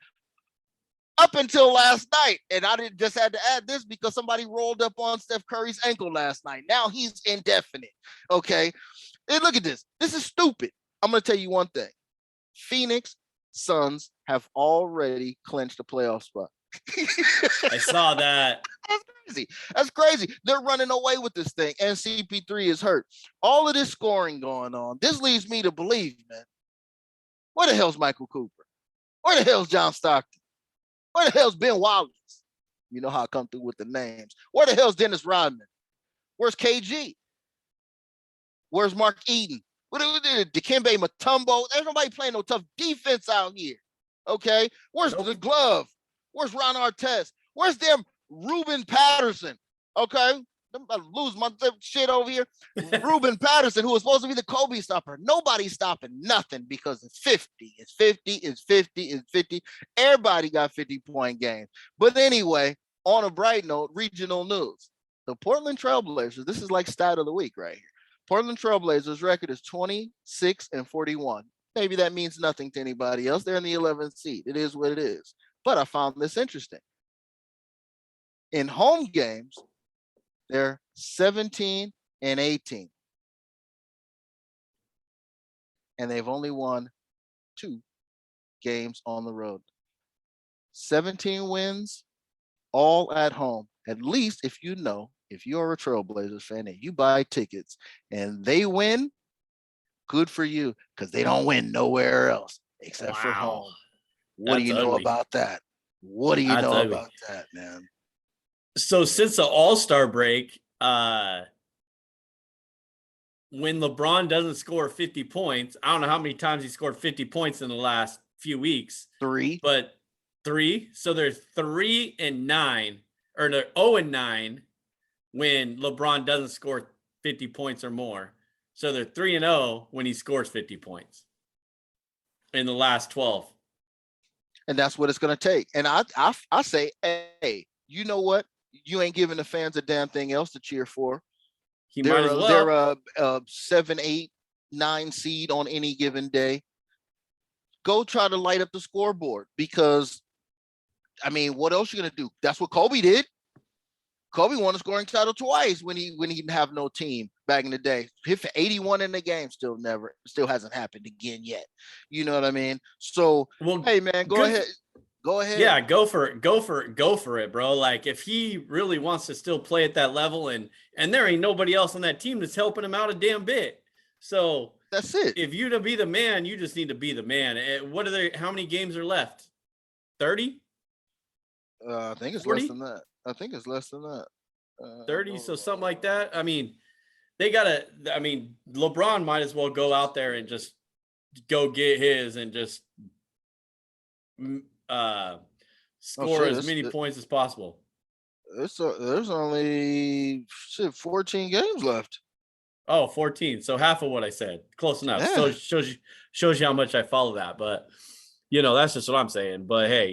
Up until last night. And I just had to add this because somebody rolled up on Steph Curry's ankle last night. Now he's indefinite. Okay. And look at this. This is stupid. I'm going to tell you one thing. Phoenix Suns have already clinched a playoff spot. I saw that. That's crazy. They're running away with this thing, and CP3 is hurt. All of this scoring going on. This leads me to believe, man. Where the hell's Michael Cooper? Where the hell's John Stockton? Where the hell's Ben Wallace? You know how I come through with the names. Where the hell's Dennis Rodman? Where's KG? Where's Mark Eden? Dikembe Mutombo. There's nobody playing no tough defense out here. Okay. Where's the glove? Where's Ron Artest? Where's them Ruben Patterson? Okay. I'm about to lose my shit over here. Ruben Patterson, who was supposed to be the Kobe stopper. Nobody's stopping nothing because it's 50. It's 50. It's 50. It's 50. Everybody got 50-point games. But anyway, on a bright note, regional news. The Portland Trailblazers, this is like stat of the week right here. Portland Trailblazers record is 26-41. Maybe that means nothing to anybody else. They're in the 11th seed. It is what it is. But I found this interesting. In home games, they're 17-18. And they've only won 2 games on the road. 17 wins, all at home. At least if you're a Trailblazers fan and you buy tickets and they win, good for you, because they don't win nowhere else except for home. What do you know about that? What do you know about that, man? So since the All-Star break, when LeBron doesn't score 50 points, I don't know how many times he scored 50 points in the last few weeks. 3. But 3. So they're 3-9, or they're 0-9 when LeBron doesn't score 50 points or more. So they're 3-0 when he scores 50 points in the last 12. And that's what it's going to take. And I say, hey, you know what? You ain't giving the fans a damn thing else to cheer for. They're a 7, 8, 9 seed on any given day. Go try to light up the scoreboard because, I mean, what else you going to do? That's what Kobe did. Kobe won a scoring title twice when he didn't have no team back in the day. Hit for 81 in the game, still hasn't happened again yet. You know what I mean? So, hey man, go ahead. Yeah, go for it, bro. Like if he really wants to still play at that level, and there ain't nobody else on that team that's helping him out a damn bit. So that's it. If you to be the man, you just need to be the man. How many games are left? 30? I think it's 40? Less than that. I think it's less than that. 30, so something like that. I mean, LeBron might as well go out there and just go get his and just score as many points as possible. There's only 14 games left. Oh, 14. So half of what I said. Close enough. Yeah. So shows you how much I follow that. But, that's just what I'm saying. But, hey,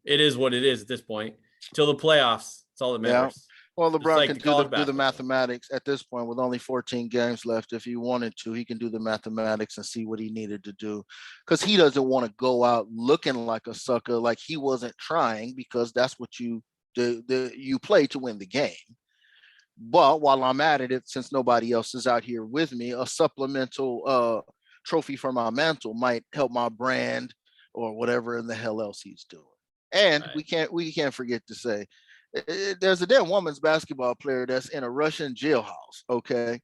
it is what it is at this point. Till the playoffs. That's all that matters. Well, LeBron like can do the mathematics at this point with only 14 games left. If he wanted to, he can do the mathematics and see what he needed to do, because he doesn't want to go out looking like a sucker, like he wasn't trying, because that's what you play to win the game. But while I'm at it, since nobody else is out here with me, a supplemental trophy for my mantle might help my brand or whatever in the hell else he's doing. And right. we can't forget to say, there's a damn women's basketball player that's in a Russian jailhouse, okay,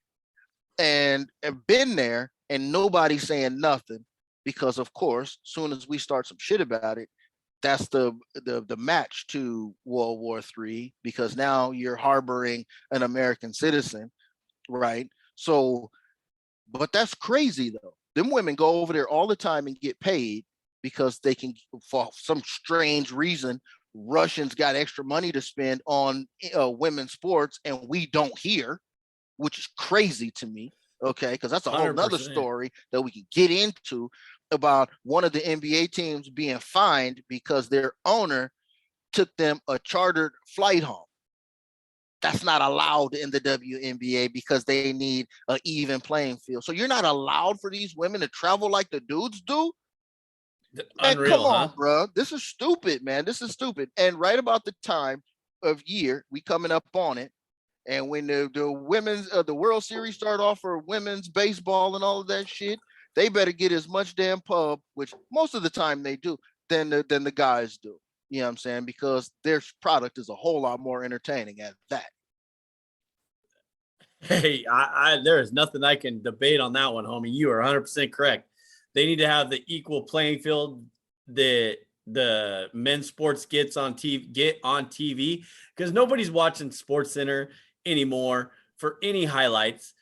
and been there, and nobody's saying nothing, because of course, soon as we start some shit about it, that's the match to World War III, because now you're harboring an American citizen, right? So, but that's crazy though. Them women go over there all the time and get paid because they can, for some strange reason, Russians got extra money to spend on women's sports, and we don't hear, which is crazy to me. Okay, because that's a whole nother story that we can get into, about one of the NBA teams being fined because their owner took them a chartered flight home. That's not allowed in the WNBA because they need an even playing field. So you're not allowed for these women to travel like the dudes do? Unreal, come on, huh? Bro. This is stupid, man. This is stupid. And right about the time of year, we coming up on it. And when the women's the World Series start off for women's baseball and all of that shit, they better get as much damn pub, which most of the time they do, than the guys do. You know what I'm saying? Because their product is a whole lot more entertaining at that. Hey, there is nothing I can debate on that one, homie. You are 100% correct. They need to have the equal playing field that the men's sports get on TV, because nobody's watching Sports Center anymore for any highlights.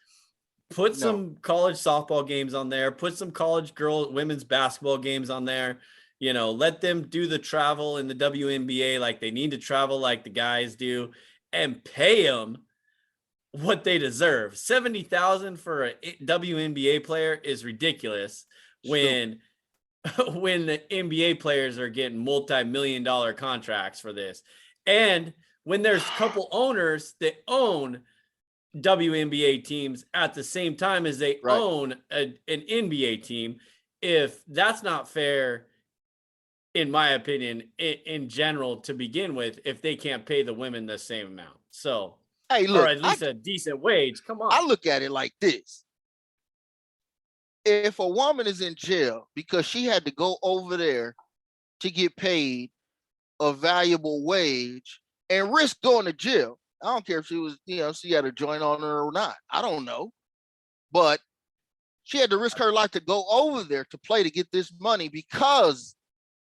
Put some college softball games on there. Put some college women's basketball games on there. Let them do the travel in the WNBA like they need to travel like the guys do, and pay them what they deserve. $70,000 for a WNBA player is ridiculous when the NBA players are getting multi-million-dollar contracts for this. And when there's a couple owners that own WNBA teams at the same time as they own an NBA team, if that's not fair, in my opinion, in general, to begin with, if they can't pay the women the same amount. So, hey, look, or at least a decent wage. Come on. I look at it like this. If a woman is in jail because she had to go over there to get paid a valuable wage and risk going to jail, I don't care if she was, she had a joint on her or not. I don't know. But she had to risk her life to go over there to play to get this money because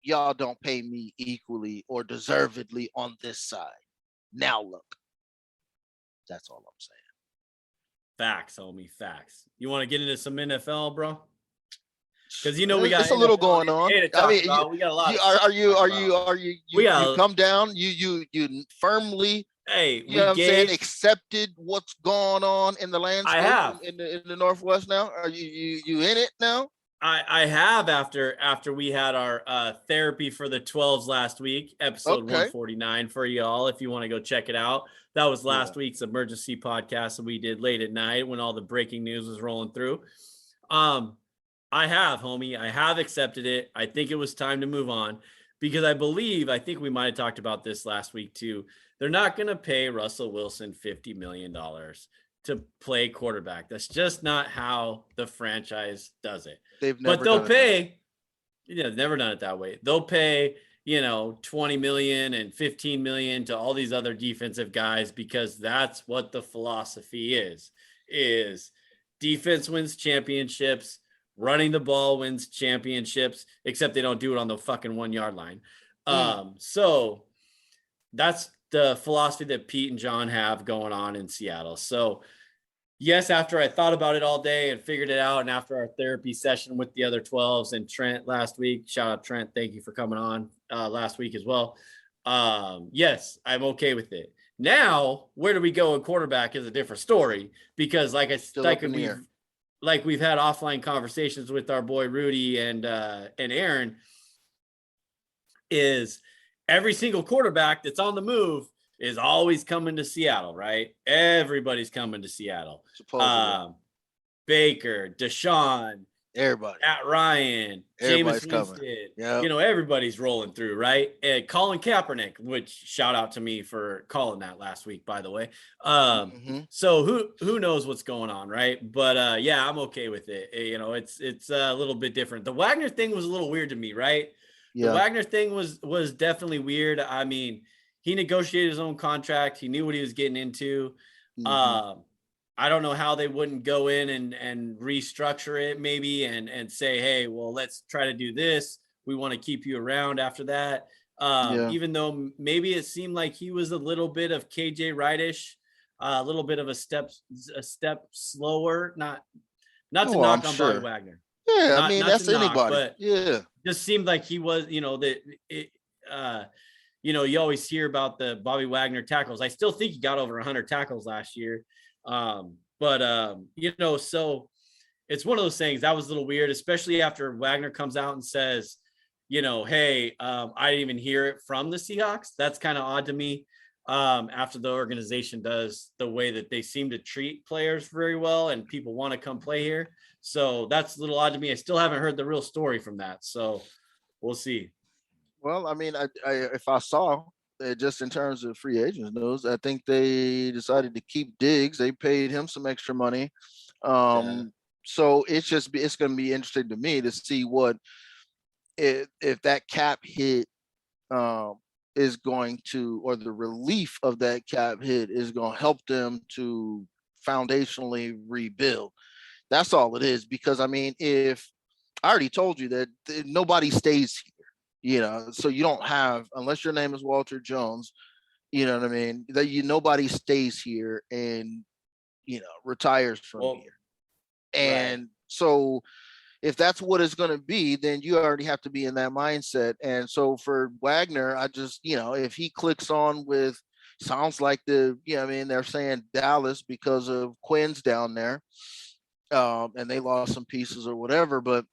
y'all don't pay me equally or deservedly on this side. Now look. That's all I'm saying. Facts, homie. Facts. You want to get into some NFL, bro? Because we got it's a little going on. I mean, we got a lot. You come down. You firmly. Hey, you know what I'm saying? Accepted what's going on in the landscape. I have in the Northwest now. Are you in it now? I have after we had our therapy for the 12s last week, episode 149 for y'all. If you want to go check it out, that was last week's emergency podcast that we did late at night when all the breaking news was rolling through. I have accepted it. I think it was time to move on, because I think we might have talked about this last week too. They're not going to pay Russell Wilson $50 million to play quarterback. That's just not how the franchise does it. They'll pay, never done it that way. They'll pay, $20 million and $15 million to all these other defensive guys, because that's what the philosophy is defense wins championships, running the ball wins championships, except they don't do it on the fucking 1 yard line. So that's the philosophy that Pete and John have going on in Seattle. So yes, after I thought about it all day and figured it out, and after our therapy session with the other 12s and Trent last week, shout out Trent, thank you for coming on last week as well. Yes, I'm okay with it. Now, where do we go in quarterback is a different story, because like we've had offline conversations with our boy Rudy and Aaron, is every single quarterback that's on the move is always coming to Seattle, right? Everybody's coming to Seattle. Baker, Deshaun, everybody, Matt Ryan, Jameis Winston, you know, everybody's rolling through, right? And Colin Kaepernick, which shout out to me for calling that last week, by the way. So who knows what's going on, right? But yeah, I'm okay with it. You know, it's a little bit different. The Wagner thing was a little weird to me, right? Yeah. The Wagner thing was definitely weird. I mean, he negotiated his own contract. He knew what he was getting into. I don't know how they wouldn't go in and restructure it maybe and say, hey, well, let's try to do this. We want to keep you around after that. Even though maybe it seemed like he was a little bit of KJ Wright-ish, a little bit of a step slower, not to knock on Bobby Wagner. Yeah, I mean, that's anybody. But just seemed like he was, you know, you know, you always hear about the Bobby Wagner tackles. I still think he got over 100 tackles last year. You know, so it's one of those things that was a little weird, especially after Wagner comes out and says, you know, hey, I didn't even hear it from the Seahawks. That's kind of odd to me. After the organization does the way that they seem to treat players very well and people want to come play here. So that's a little odd to me. I still haven't heard the real story from that. So we'll see. Well, I mean, if I saw just in terms of free agents news, I think they decided to keep Diggs. They paid him some extra money. So it's going to be interesting to me to see what, if that cap hit is going to, or the relief of that cap hit is going to help them to foundationally rebuild. That's all it is. Because I mean, if I already told you that nobody stays here, you know, so you don't have, unless your name is Walter Jones, you know what I mean, that nobody stays here and, you know, retires from here. And so if that's what it's going to be, then you already have to be in that mindset. And so for Wagner, I just, you know, if he clicks on with, sounds like I mean, they're saying Dallas because of Quinn's down there, and they lost some pieces or whatever. But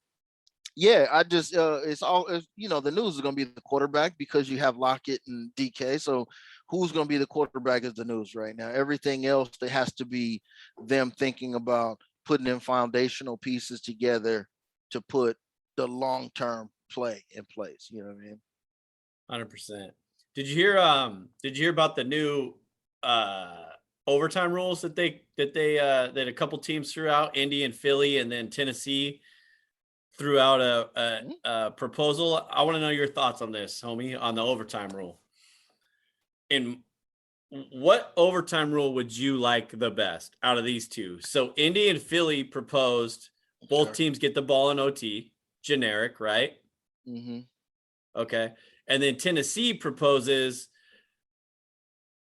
yeah, I just, you know, the news is going to be the quarterback because you have Lockett and DK. So who's going to be the quarterback is the news right now. Everything else, there has to be them thinking about putting in foundational pieces together to put the long-term play in place. You know what I mean? 100%. Did you hear about the new overtime rules that a couple teams threw out, Indy and Philly, and then Tennessee threw out a proposal? I want to know your thoughts on this, homie, on the overtime rule. And what overtime rule would you like the best out of these two? So Indy and Philly proposed both teams get the ball in OT, generic, right? Okay. And then Tennessee proposes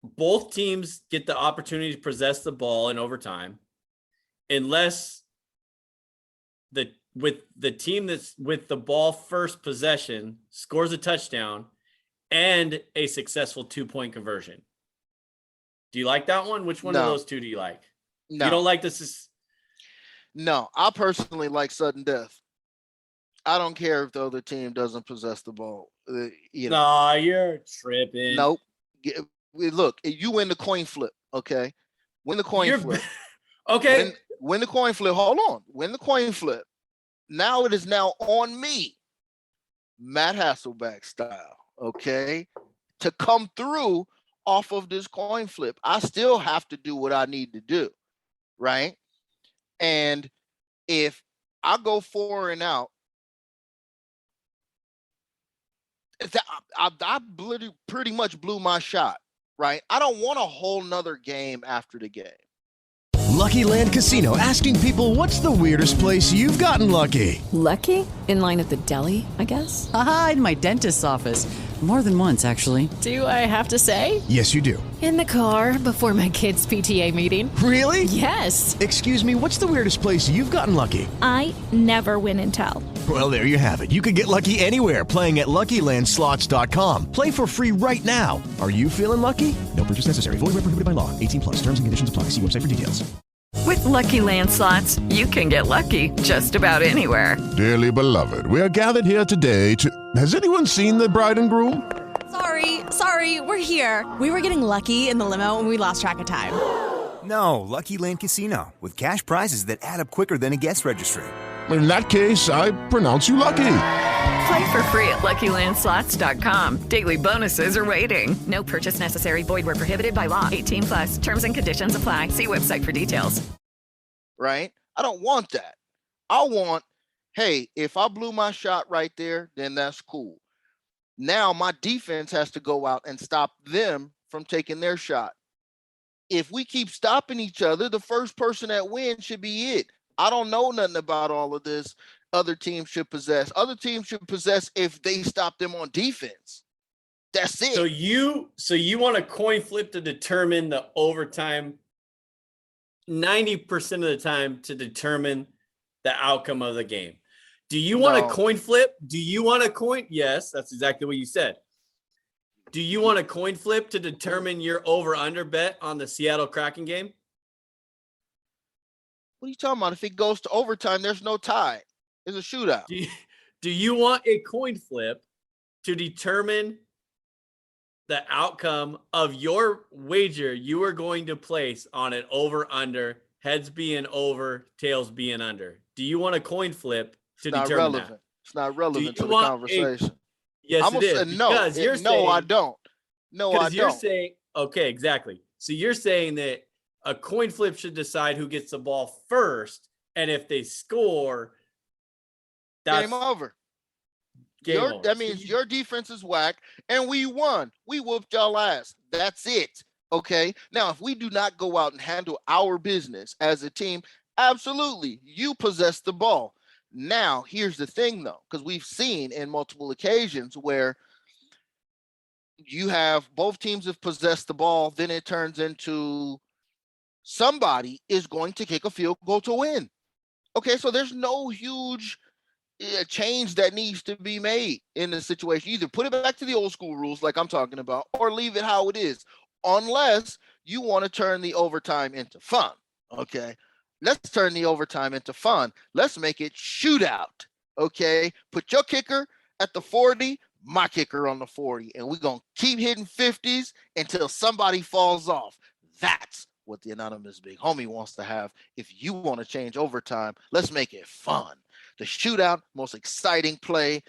both teams get the opportunity to possess the ball in overtime, unless with the team that's with the ball first possession scores a touchdown and a successful 2-point conversion. Do you like that one? Which one of those two do you like? No. You don't like this? No, I personally like sudden death. I don't care if the other team doesn't possess the ball. You know. Nah, you're tripping. Nope. Look, you win the coin flip, okay? Win the coin flip. Okay. Win the coin flip. Hold on. Win the coin flip. Now it is now on me, Matt Hasselbeck style, okay, to come through off of this coin flip. I still have to do what I need to do, right? And if I go 4 and out, I pretty much blew my shot, right? I don't want a whole nother game after the game. Lucky Land Casino, asking people, what's the weirdest place you've gotten lucky? Lucky? In line at the deli, I guess? Aha, in my dentist's office. More than once, actually. Do I have to say? Yes, you do. In the car before my kids' PTA meeting. Really? Yes. Excuse me, what's the weirdest place you've gotten lucky? I never win and tell. Well, there you have it. You can get lucky anywhere, playing at LuckyLandSlots.com. Play for free right now. Are you feeling lucky? No purchase necessary. Void where prohibited by law. 18 plus. Terms and conditions apply. See website for details. With Lucky Land Slots, you can get lucky just about anywhere. Dearly beloved, we are gathered here today to... Has anyone seen the bride and groom? Sorry, we're here. We were getting lucky in the limo and we lost track of time. No, Lucky Land Casino, with cash prizes that add up quicker than a guest registry. In that case, I pronounce you lucky. Play for free at LuckyLandSlots.com. Daily bonuses are waiting. No purchase necessary. Void where prohibited by law. 18 plus. Terms and conditions apply. See website for details. Right? I don't want that. I want, hey, if I blew my shot right there, then that's cool. Now my defense has to go out and stop them from taking their shot. If we keep stopping each other, the first person that wins should be it. I don't know nothing about all of this. Other teams should possess. Other teams should possess if they stop them on defense. That's it. So you want a coin flip to determine the overtime 90% of the time to determine the outcome of the game. Do you want a coin flip? Do you want a coin? Yes, that's exactly what you said. Do you want a coin flip to determine your over-under bet on the Seattle Kraken game? What are you talking about? If it goes to overtime, there's no tie. It's a shootout. Do you want a coin flip to determine the outcome of your wager you are going to place on an over-under, heads being over, tails being under? Do you want a coin flip to determine that? It's not relevant to the conversation. Yes, it is. I don't. No, I don't. You're saying, okay, exactly. So you're saying that a coin flip should decide who gets the ball first, and if they score, that's game over. Over. That means your defense is whack, and we won. We whooped y'all ass. That's it. Okay. Now, if we do not go out and handle our business as a team, absolutely, you possess the ball. Now, here's the thing, though, because we've seen in multiple occasions where you have both teams have possessed the ball, then it turns into somebody is going to kick a field goal to win. Okay, so there's no huge change that needs to be made in the situation. Either put it back to the old school rules like I'm talking about, or leave it how it is, unless you want to turn the overtime into fun. Okay, let's turn the overtime into fun. Let's make it shootout. Okay, put your kicker at the 40, my kicker on the 40, and we're going to keep hitting 50s until somebody falls off. That's what the anonymous big homie wants to have. If you want to change overtime, let's make it fun. The shootout, most exciting play,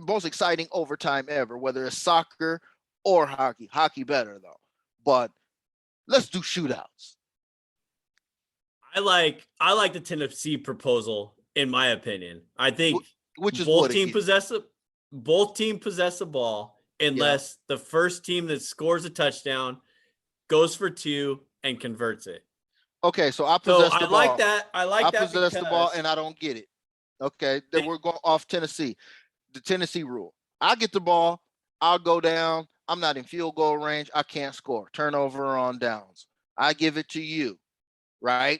most exciting overtime ever, whether it's soccer or hockey. Hockey better, though. But let's do shootouts. I like the Tennessee proposal, in my opinion. I think which is both teams possess the ball unless the first team that scores a touchdown goes for two and converts it. Okay, so I possess the ball. Like that. I possess the ball and I don't get it. Okay, then we're going off Tennessee. The Tennessee rule. I get the ball, I'll go down. I'm not in field goal range. I can't score. Turnover on downs. I give it to you, right?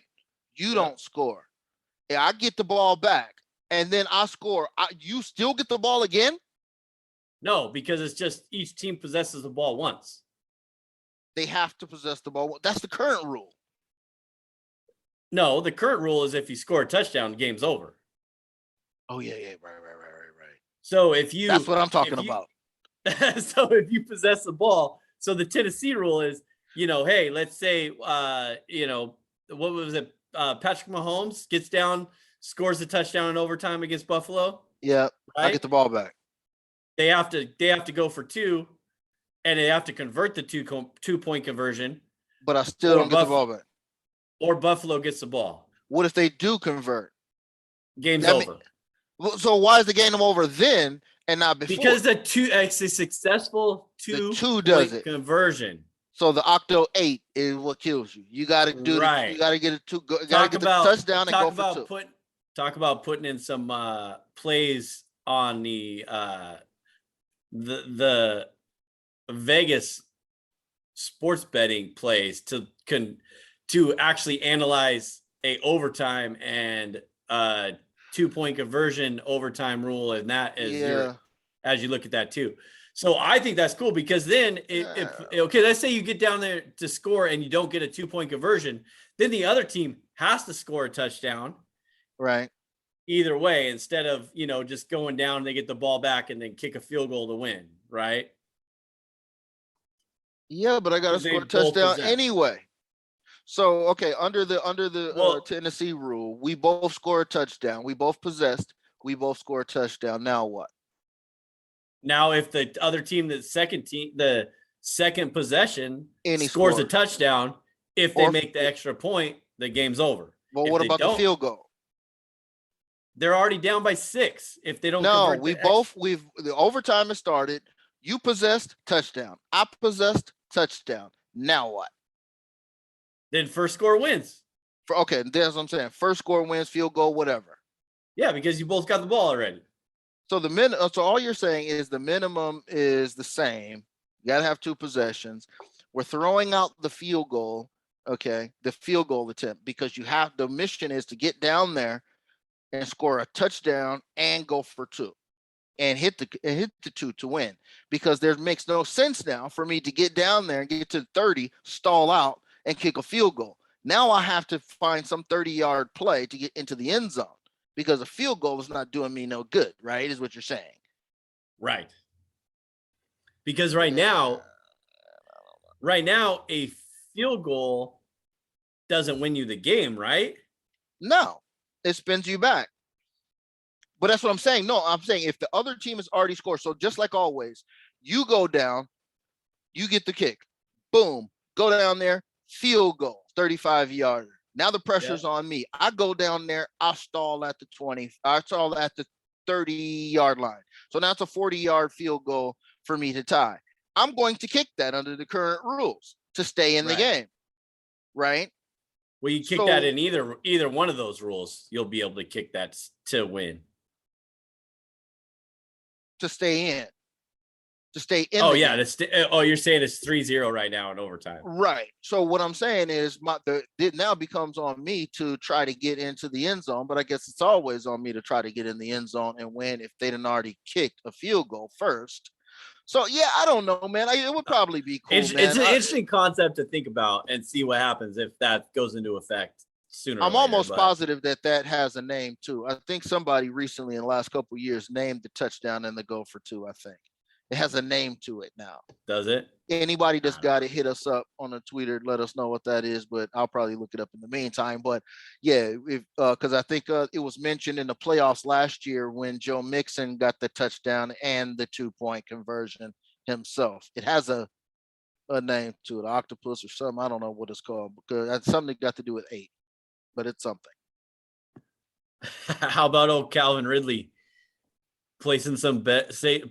You don't score. Yeah, I get the ball back, and then I score. You still get the ball again? No, because it's just each team possesses the ball once. They have to possess the ball. That's the current rule. No, the current rule is if you score a touchdown, the game's over. Oh, yeah, right. So if you... That's what I'm talking about. So if you possess the ball, so the Tennessee rule is, hey, let's say, what was it? Patrick Mahomes gets down, scores a touchdown in overtime against Buffalo. Yeah, right? I get the ball back. They have to go for two, and they have to convert the 2-point conversion. But I still don't get the ball back. Or Buffalo gets the ball. What if they do convert? Game's over. So why is the game over then and not before? Because it's a successful two-point conversion. So the octo 8 is what kills you. You got to do right. You got to get it to go. Got to get the touchdown and go for two. Talk about putting in some plays on the Vegas sports betting plays to actually analyze a overtime and 2-point conversion overtime rule, and that is as you look at that too. So I think that's cool because then okay, let's say you get down there to score and you don't get a 2-point conversion, then the other team has to score a touchdown. Right. Either way, instead of, just going down, they get the ball back and then kick a field goal to win, right? Yeah, but I got to score a touchdown anyway. So, okay, under the Tennessee rule, we both score a touchdown. We both possessed. We both score a touchdown. Now what? Now, if the other team, the second possession scores a touchdown, if they make the extra point, the game's over. Well, what about the field goal? They're already down by 6 if they don't. No, the overtime has started. You possessed, touchdown. I possessed, touchdown. Now what? Then first score wins. Okay, that's what I'm saying. First score wins, field goal, whatever. Yeah, because you both got the ball already. So so all you're saying is the minimum is the same. You got to have 2 possessions. We're throwing out the field goal, okay, the field goal attempt, because the mission is to get down there and score a touchdown and go for 2 and hit the 2 to win, because there makes no sense now for me to get down there and get to 30, stall out and kick a field goal. Now I have to find some 30-yard play to get into the end zone, because a field goal is not doing me no good, right? Is what you're saying. Right. Because right now, a field goal doesn't win you the game, right? No, it spins you back. But that's what I'm saying. No, I'm saying if the other team has already scored, so just like always, you go down, you get the kick, boom, go down there, field goal, 35-yarder. Now the pressure's on me. I go down there, I stall at the 20, I stall at the 30-yard line. So now it's a 40-yard field goal for me to tie. I'm going to kick that under the current rules to stay in the game, right? Well, you kick that in either one of those rules, you'll be able to kick that to win. To stay in. To stay in. Oh, yeah. You're saying it's 3-0 right now in overtime. Right. So what I'm saying is it now becomes on me to try to get into the end zone, but I guess it's always on me to try to get in the end zone and win if they didn't already kicked a field goal first. So, yeah, I don't know, man. It would probably be cool, It's an interesting concept to think about and see what happens if that goes into effect sooner. I'm almost positive that has a name, too. I think somebody recently in the last couple of years named the touchdown and the go for 2, I think. It has a name to it now. Does it? Anybody that's got it, hit us up on a Twitter, let us know what that is, but I'll probably look it up in the meantime. But yeah, because I think it was mentioned in the playoffs last year when Joe Mixon got the touchdown and the 2-point conversion himself. It has a name to it, octopus or something. I don't know what it's called, because that's something got to do with 8, but it's something. How about old Calvin Ridley? Placing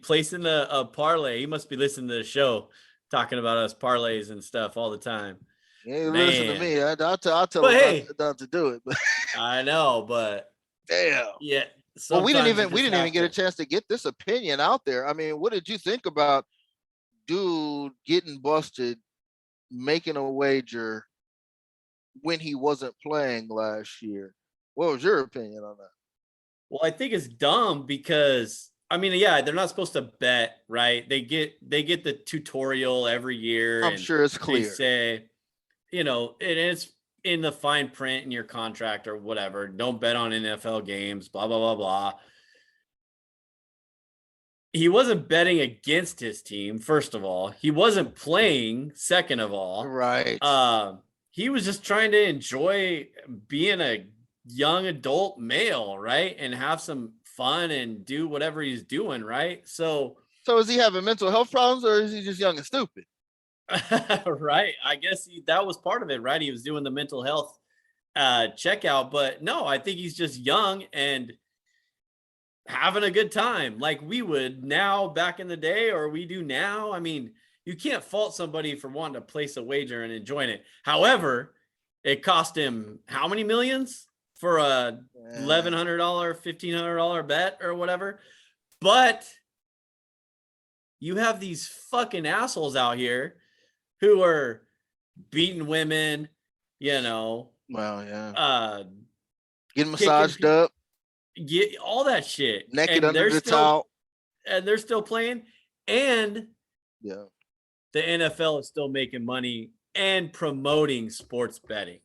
placing a parlay. He must be listening to the show, talking about us parlays and stuff all the time. Yeah, listen to me. I'll tell him not to do it. But I know, but damn. Yeah. Well, we didn't even get a chance to get this opinion out there. I mean, what did you think about dude getting busted, making a wager when he wasn't playing last year? What was your opinion on that? Well, I think it's dumb because, I mean, yeah, they're not supposed to bet, right? They get the tutorial every year. I'm sure it's clear. They say, it's in the fine print in your contract or whatever. Don't bet on NFL games, blah, blah, blah, blah. He wasn't betting against his team, first of all. He wasn't playing, second of all. Right. He was just trying to enjoy being a young adult male, right? And have some fun and do whatever he's doing, right? So is he having mental health problems, or is he just young and stupid? Right. I guess that was part of it, right? He was doing the mental health checkout, but no, I think he's just young and having a good time like we would now back in the day, or we do now. I mean, you can't fault somebody for wanting to place a wager and enjoying it. However, it cost him how many millions for a $1,100, $1,500 bet or whatever. But you have these fucking assholes out here who are beating women, Well, yeah. Getting massaged up. Get all that shit. Naked under the towel. And they're still playing. And yeah, the NFL is still making money and promoting sports betting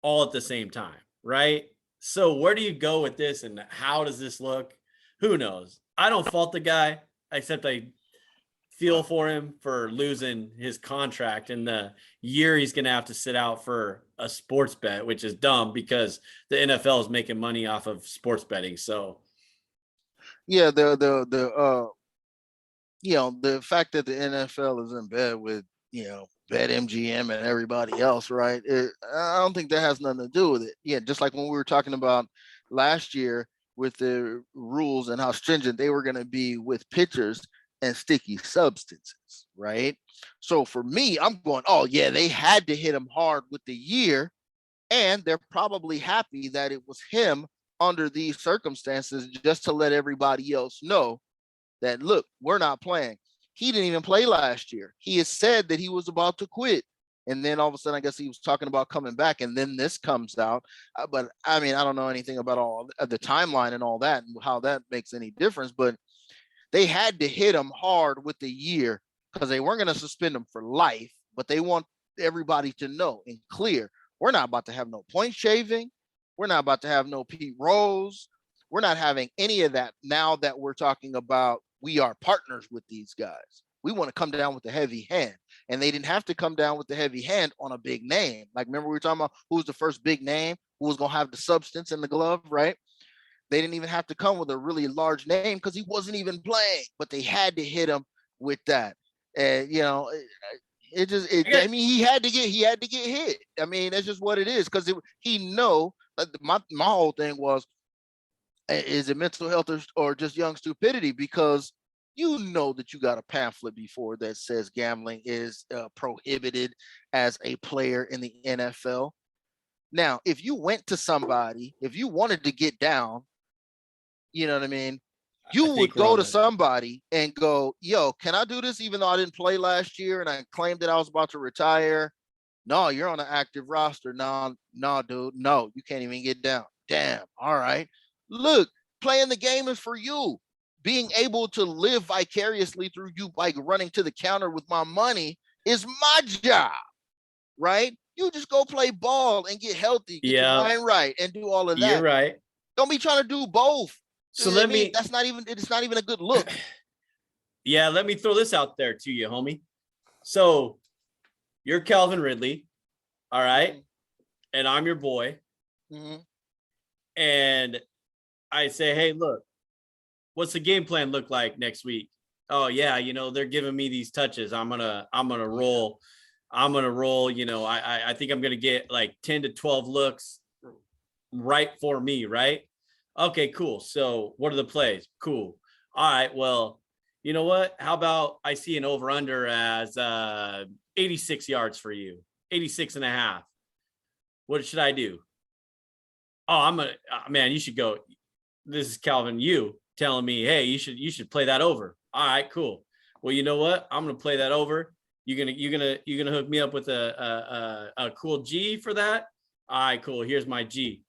all at the same time, right? So where do you go with this and how does this look? Who knows? I don't fault the guy, except I feel for him for losing his contract and the year he's going to have to sit out for a sports bet, which is dumb because the NFL is making money off of sports betting. So yeah, the fact that the NFL is in bed with, BetMGM and everybody else, right? I don't think that has nothing to do with it. Yeah, just like when we were talking about last year with the rules and how stringent they were going to be with pitchers and sticky substances, right? So for me, I'm going, oh yeah, they had to hit him hard with the year, and they're probably happy that it was him under these circumstances, just to let everybody else know that, look, we're not playing. He didn't even play last year. He has said that he was about to quit. And then all of a sudden, I guess he was talking about coming back. And then this comes out. But I mean, I don't know anything about all the timeline and all that and how that makes any difference. But they had to hit him hard with the year because they weren't going to suspend him for life. But they want everybody to know and clear, we're not about to have no point shaving. We're not about to have no Pete Rose. We're not having any of that now that we're talking about we are partners with these guys. We want to come down with the heavy hand. And they didn't have to come down with the heavy hand on a big name. Like, remember we were talking about who's the first big name, who was going to have the substance in the glove, right? They didn't even have to come with a really large name because he wasn't even playing, but they had to hit him with that. And, I mean, he had to get hit. I mean, that's just what it is. Because my whole thing was, is it mental health or just young stupidity? Because that you got a pamphlet before that says gambling is prohibited as a player in the NFL. Now, if you went to somebody, if you wanted to get down, you know what I mean? You would go to somebody and go, yo, can I do this even though I didn't play last year and I claimed that I was about to retire? No, you're on an active roster. No, dude. No, you can't even get down. Damn. All right. Look, playing the game is for you. Being able to live vicariously through you by running to the counter with my money is my job, right? You just go play ball and get healthy, get your mind right, and do all of that. You're right. Don't be trying to do both. So it's not even a good look. Yeah, let me throw this out there to you, homie. So you're Calvin Ridley, all right? Mm-hmm. And I'm your boy. Mm-hmm. And I say, hey, look, what's the game plan look like next week? Oh yeah, they're giving me these touches. I'm gonna roll. I think I'm gonna get like 10 to 12 looks right for me, right? Okay, cool. So what are the plays? Cool. All right, well, you know what? How about I see an over under as 86 yards for you, 86 and a half. What should I do? Oh, man, you should go. This is Calvin, you telling me, hey, you should play that over. All right, cool. Well, you know what? I'm gonna play that over. You're gonna hook me up with a cool G for that. All right, cool. Here's my G.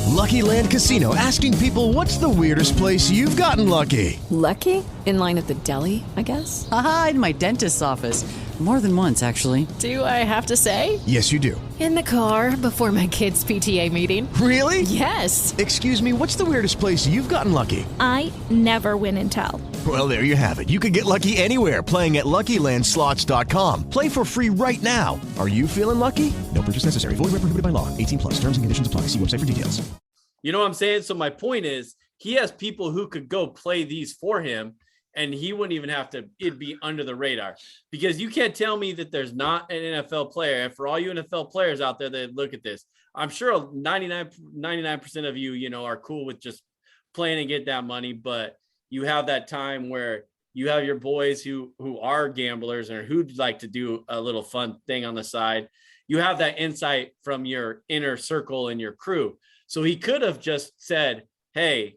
Lucky Land Casino, asking people, what's the weirdest place you've gotten lucky? Lucky? In line at the deli, I guess? Aha, in my dentist's office. More than once, actually. Do I have to say? Yes, you do. In the car before my kids' PTA meeting. Really? Yes. Excuse me, what's the weirdest place you've gotten lucky? I never win and tell. Well, there you have it. You can get lucky anywhere, playing at LuckyLandSlots.com. Play for free right now. Are you feeling lucky? No purchase necessary. Void where prohibited by law. 18+. Terms and conditions apply. See website for details. You know what I'm saying? So my point is, he has people who could go play these for him, and he wouldn't even have to, it'd be under the radar. Because you can't tell me that there's not an NFL player. And for all you NFL players out there that look at this, I'm sure 99% of you, are cool with just playing and get that money. But you have that time where you have your boys who are gamblers and who'd like to do a little fun thing on the side. You have that insight from your inner circle and your crew. So he could have just said, hey,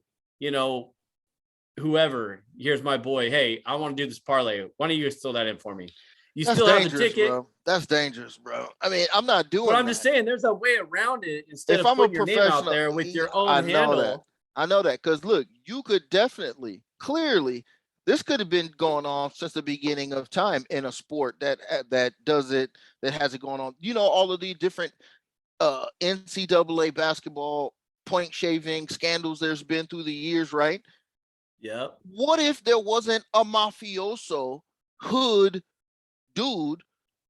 whoever, here's my boy. Hey, I want to do this parlay. Why don't you just throw that in for me? That's still have the ticket. Bro. That's dangerous, bro. I mean, I'm not doing But I'm just saying there's a way around it instead of putting your name out there with your own handle. I know that. Because look, you could definitely, clearly This could have been going on since the beginning of time in a sport that does it, that has it going on. You know, all of the different NCAA basketball point shaving scandals there's been through the years, right? Yep. What if there wasn't a mafioso hood dude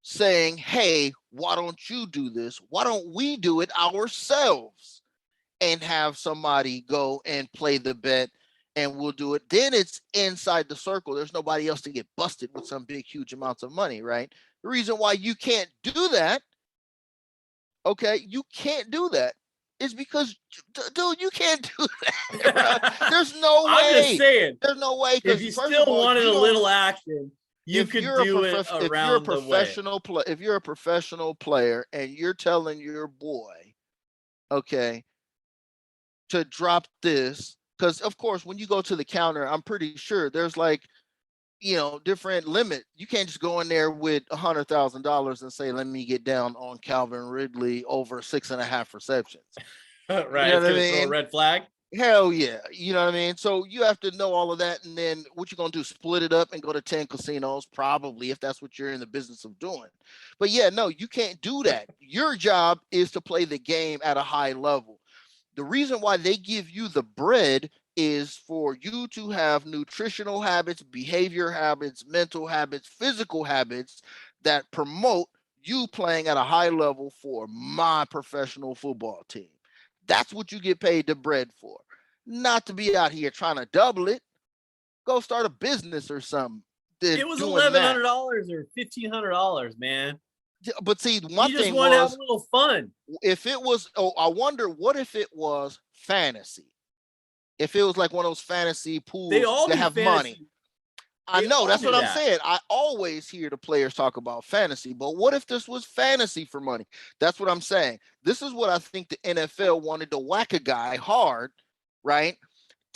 saying, hey, why don't you do this? Why don't we do it ourselves and have somebody go and play the bet and we'll do it? Then it's inside the circle. There's nobody else to get busted with some big, huge amounts of money, right? The reason why you can't do that, okay, you can't do that is because, dude, you can't do that. There's no way. I'm just saying. There's no way. If you still wanted a little action, you could do it around if you're a the way. if you're a professional player and you're telling your boy, okay, to drop this, because of course when you go to the counter, I'm pretty sure there's like, you know, different limit. You can't just go in there with $100,000 and say, let me get down on Calvin Ridley over 6.5 receptions. Right. You know It's what I gonna throw a mean? red flag. Hell yeah. You know what I mean? So you have to know all of that. And then what you going to do, split it up and go to 10 casinos, probably, if that's what you're in the business of doing. But yeah, no, you can't do that. Your job is to play the game at a high level. The reason why they give you the bread is for you to have nutritional habits, behavior habits, mental habits, physical habits that promote you playing at a high level for my professional football team. That's what you get paid the bread for. Not to be out here trying to double it. Go start a business or something. It was $1,100 or $1,500, man. But see, one you just thing want to was, have a little fun. If it was, I wonder what if it was fantasy. If it was like one of those fantasy pools that have fantasy money. I know, that's what I'm saying. I always hear the players talk about fantasy, but what if this was fantasy for money? That's what I'm saying. This is what I think the NFL wanted to whack a guy hard, right?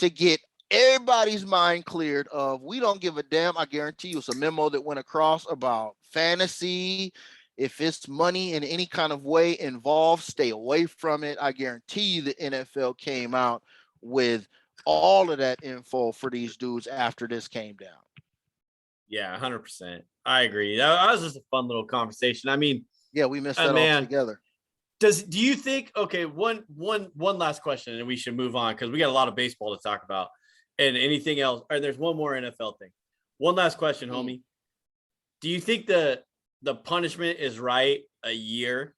To get everybody's mind cleared of, we don't give a damn. I guarantee you it's a memo that went across about fantasy. If it's money in any kind of way involved, stay away from it. I guarantee you the NFL came out with all of that info for these dudes after this came down. Yeah, 100%. I agree. That was just a fun little conversation. I mean, yeah, we missed that all together. Do you think, okay, one last question and we should move on because we got a lot of baseball to talk about and anything else. Or there's one more NFL thing. One last question, homie. Do you think the punishment is right a year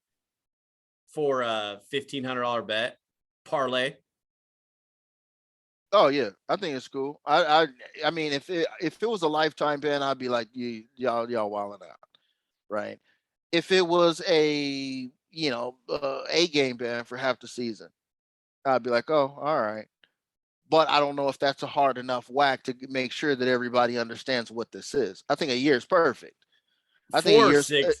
for a $1,500 bet parlay? Oh yeah, I think it's cool. I mean, if it was a lifetime ban, I'd be like, y'all wilding out, right? If it was a a game ban for half the season, I'd be like, oh, all right. But I don't know if that's a hard enough whack to make sure that everybody understands what this is. I think a year is perfect. I think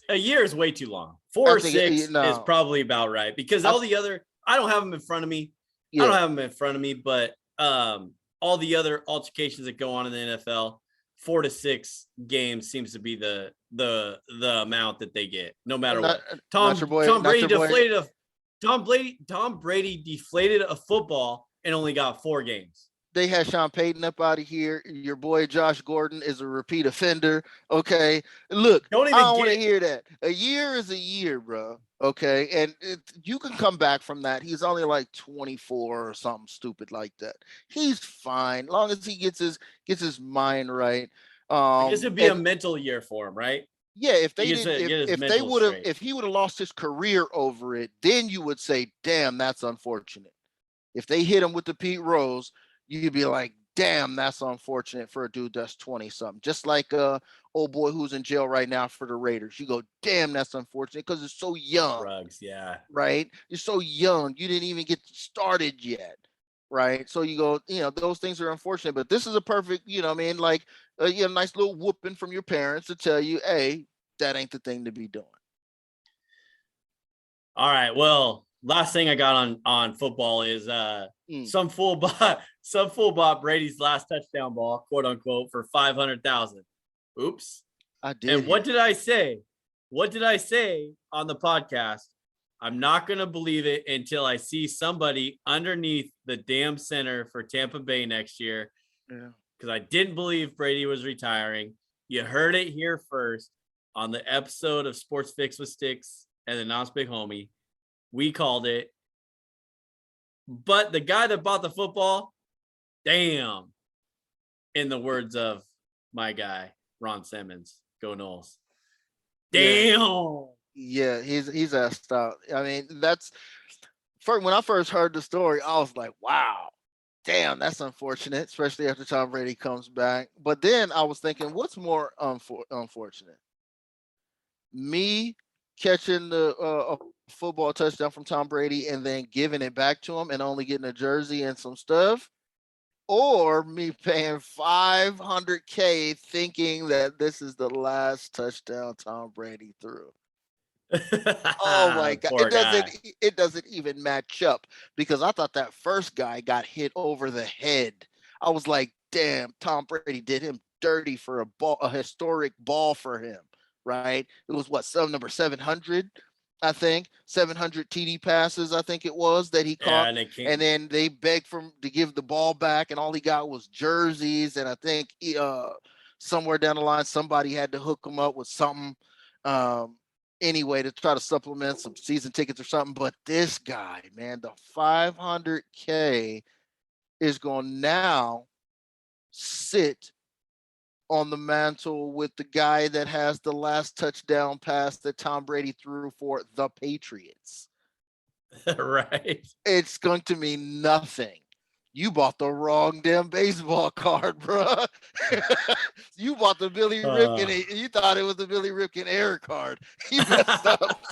a year is way too long. 4 or 6 is probably about right because all the other, I don't have them in front of me. Yeah. I don't have them in front of me, but all the other altercations that go on in the NFL, 4 to 6 games seems to be the amount that they get, no matter what. Tom Brady deflated a football and only got 4 games. They had Sean Payton up out of here. Your boy Josh Gordon is a repeat offender. Okay, look, I don't want to hear that. A year is a year, bro. Okay, and you can come back from that. He's only like 24 or something stupid like that. He's fine, long as he gets his mind right. I guess it'd be a mental year for him, right? Yeah, if he would have lost his career over it, then you would say, damn, that's unfortunate. If they hit him with the Pete Rose, you'd be like, damn, that's unfortunate for a dude that's 20 something. Just like old boy who's in jail right now for the Raiders. You go, damn, that's unfortunate because it's so young. Drugs, yeah. Right? You're so young. You didn't even get started yet. Right? So you go, those things are unfortunate. But this is a perfect, like a nice little whooping from your parents to tell you, hey, that ain't the thing to be doing. All right. Well, last thing I got on football is some fool bought Brady's last touchdown ball, quote unquote, for $500,000. Oops. I did. And what did I say? What did I say on the podcast? I'm not going to believe it until I see somebody underneath the damn center for Tampa Bay next year because I didn't believe Brady was retiring. You heard it here first on the episode of Sports Fix with Stix and the Nonce Big Homie. We called it. But the guy that bought the football, damn, in the words of my guy, Ron Simmons, go Knowles. Damn. Yeah, he's assed out. I mean, that's when I first heard the story, I was like, wow, damn, that's unfortunate, especially after Tom Brady comes back. But then I was thinking, what's more unfortunate? Me catching a football touchdown from Tom Brady and then giving it back to him and only getting a jersey and some stuff, or me paying $500K thinking that this is the last touchdown Tom Brady threw. Oh my God. It doesn't even match up, because I thought that first guy got hit over the head. I was like, damn, Tom Brady did him dirty for a historic ball for him, right? It was number 700, I think, 700 TD passes, I think it was, that he caught. And then they begged to give the ball back, and all he got was jerseys. And I think somewhere down the line, somebody had to hook him up with something. Anyway, to try to supplement some season tickets or something. But this guy, man, the $500K is going to now sit on the mantle with the guy that has the last touchdown pass that Tom Brady threw for the Patriots. Right. It's going to mean nothing. You bought the wrong damn baseball card, bro. You bought the Billy Ripken. You thought it was the Billy Ripken error card. You messed up.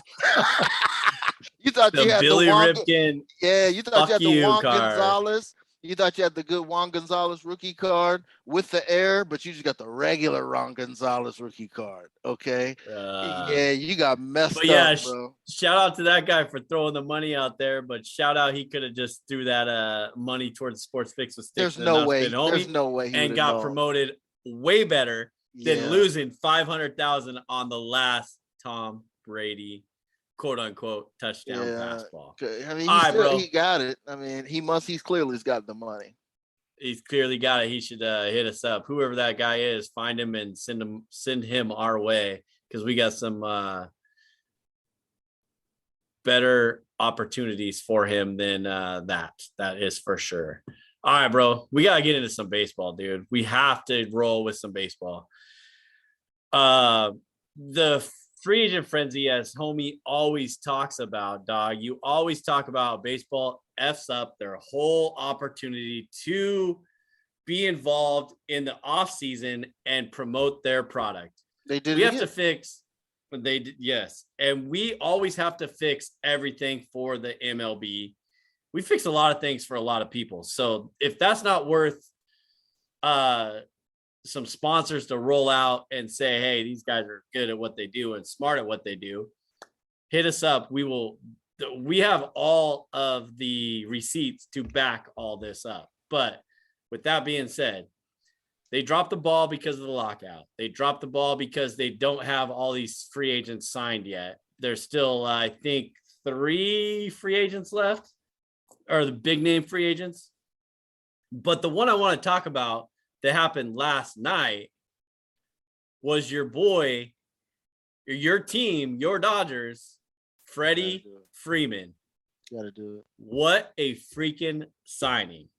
You thought you had Billy the Ripken. Yeah, you thought you had the Juan card. Gonzalez. You thought you had the good Juan Gonzalez rookie card with the air, but you just got the regular Juan Gonzalez rookie card. Okay. Yeah, you got messed up, bro. Shout out to that guy for throwing the money out there, but shout out, he could have just threw that money towards Sports Fix with Stix. There's no way. There's no way. And got promoted way better than losing $500,000 on the last Tom Brady, quote unquote, touchdown pass ball. I mean, he got it. I mean, he's clearly got the money. He's clearly got it. He should hit us up. Whoever that guy is, find him and send him our way, because we got some better opportunities for him than that. That is for sure. All right, bro. We gotta get into some baseball, dude. We have to roll with some baseball. The free agent frenzy, as homie always talks about, dog. You always talk about baseball F's up their whole opportunity to be involved in the offseason and promote their product. They did. We have to fix, but they did, yes. And we always have to fix everything for the MLB. We fix a lot of things for a lot of people. So if that's not worth some sponsors to roll out and say, hey, these guys are good at what they do and smart at what they do, hit us up. We have all of the receipts to back all this up. But with that being said, they dropped the ball because of the lockout. They dropped the ball because they don't have all these free agents signed yet. There's still, I think, 3 free agents left, or the big name free agents. But the one I want to talk about that happened last night was your boy, your team, your Dodgers, Freddie Freeman. Gotta do it. What a freaking signing.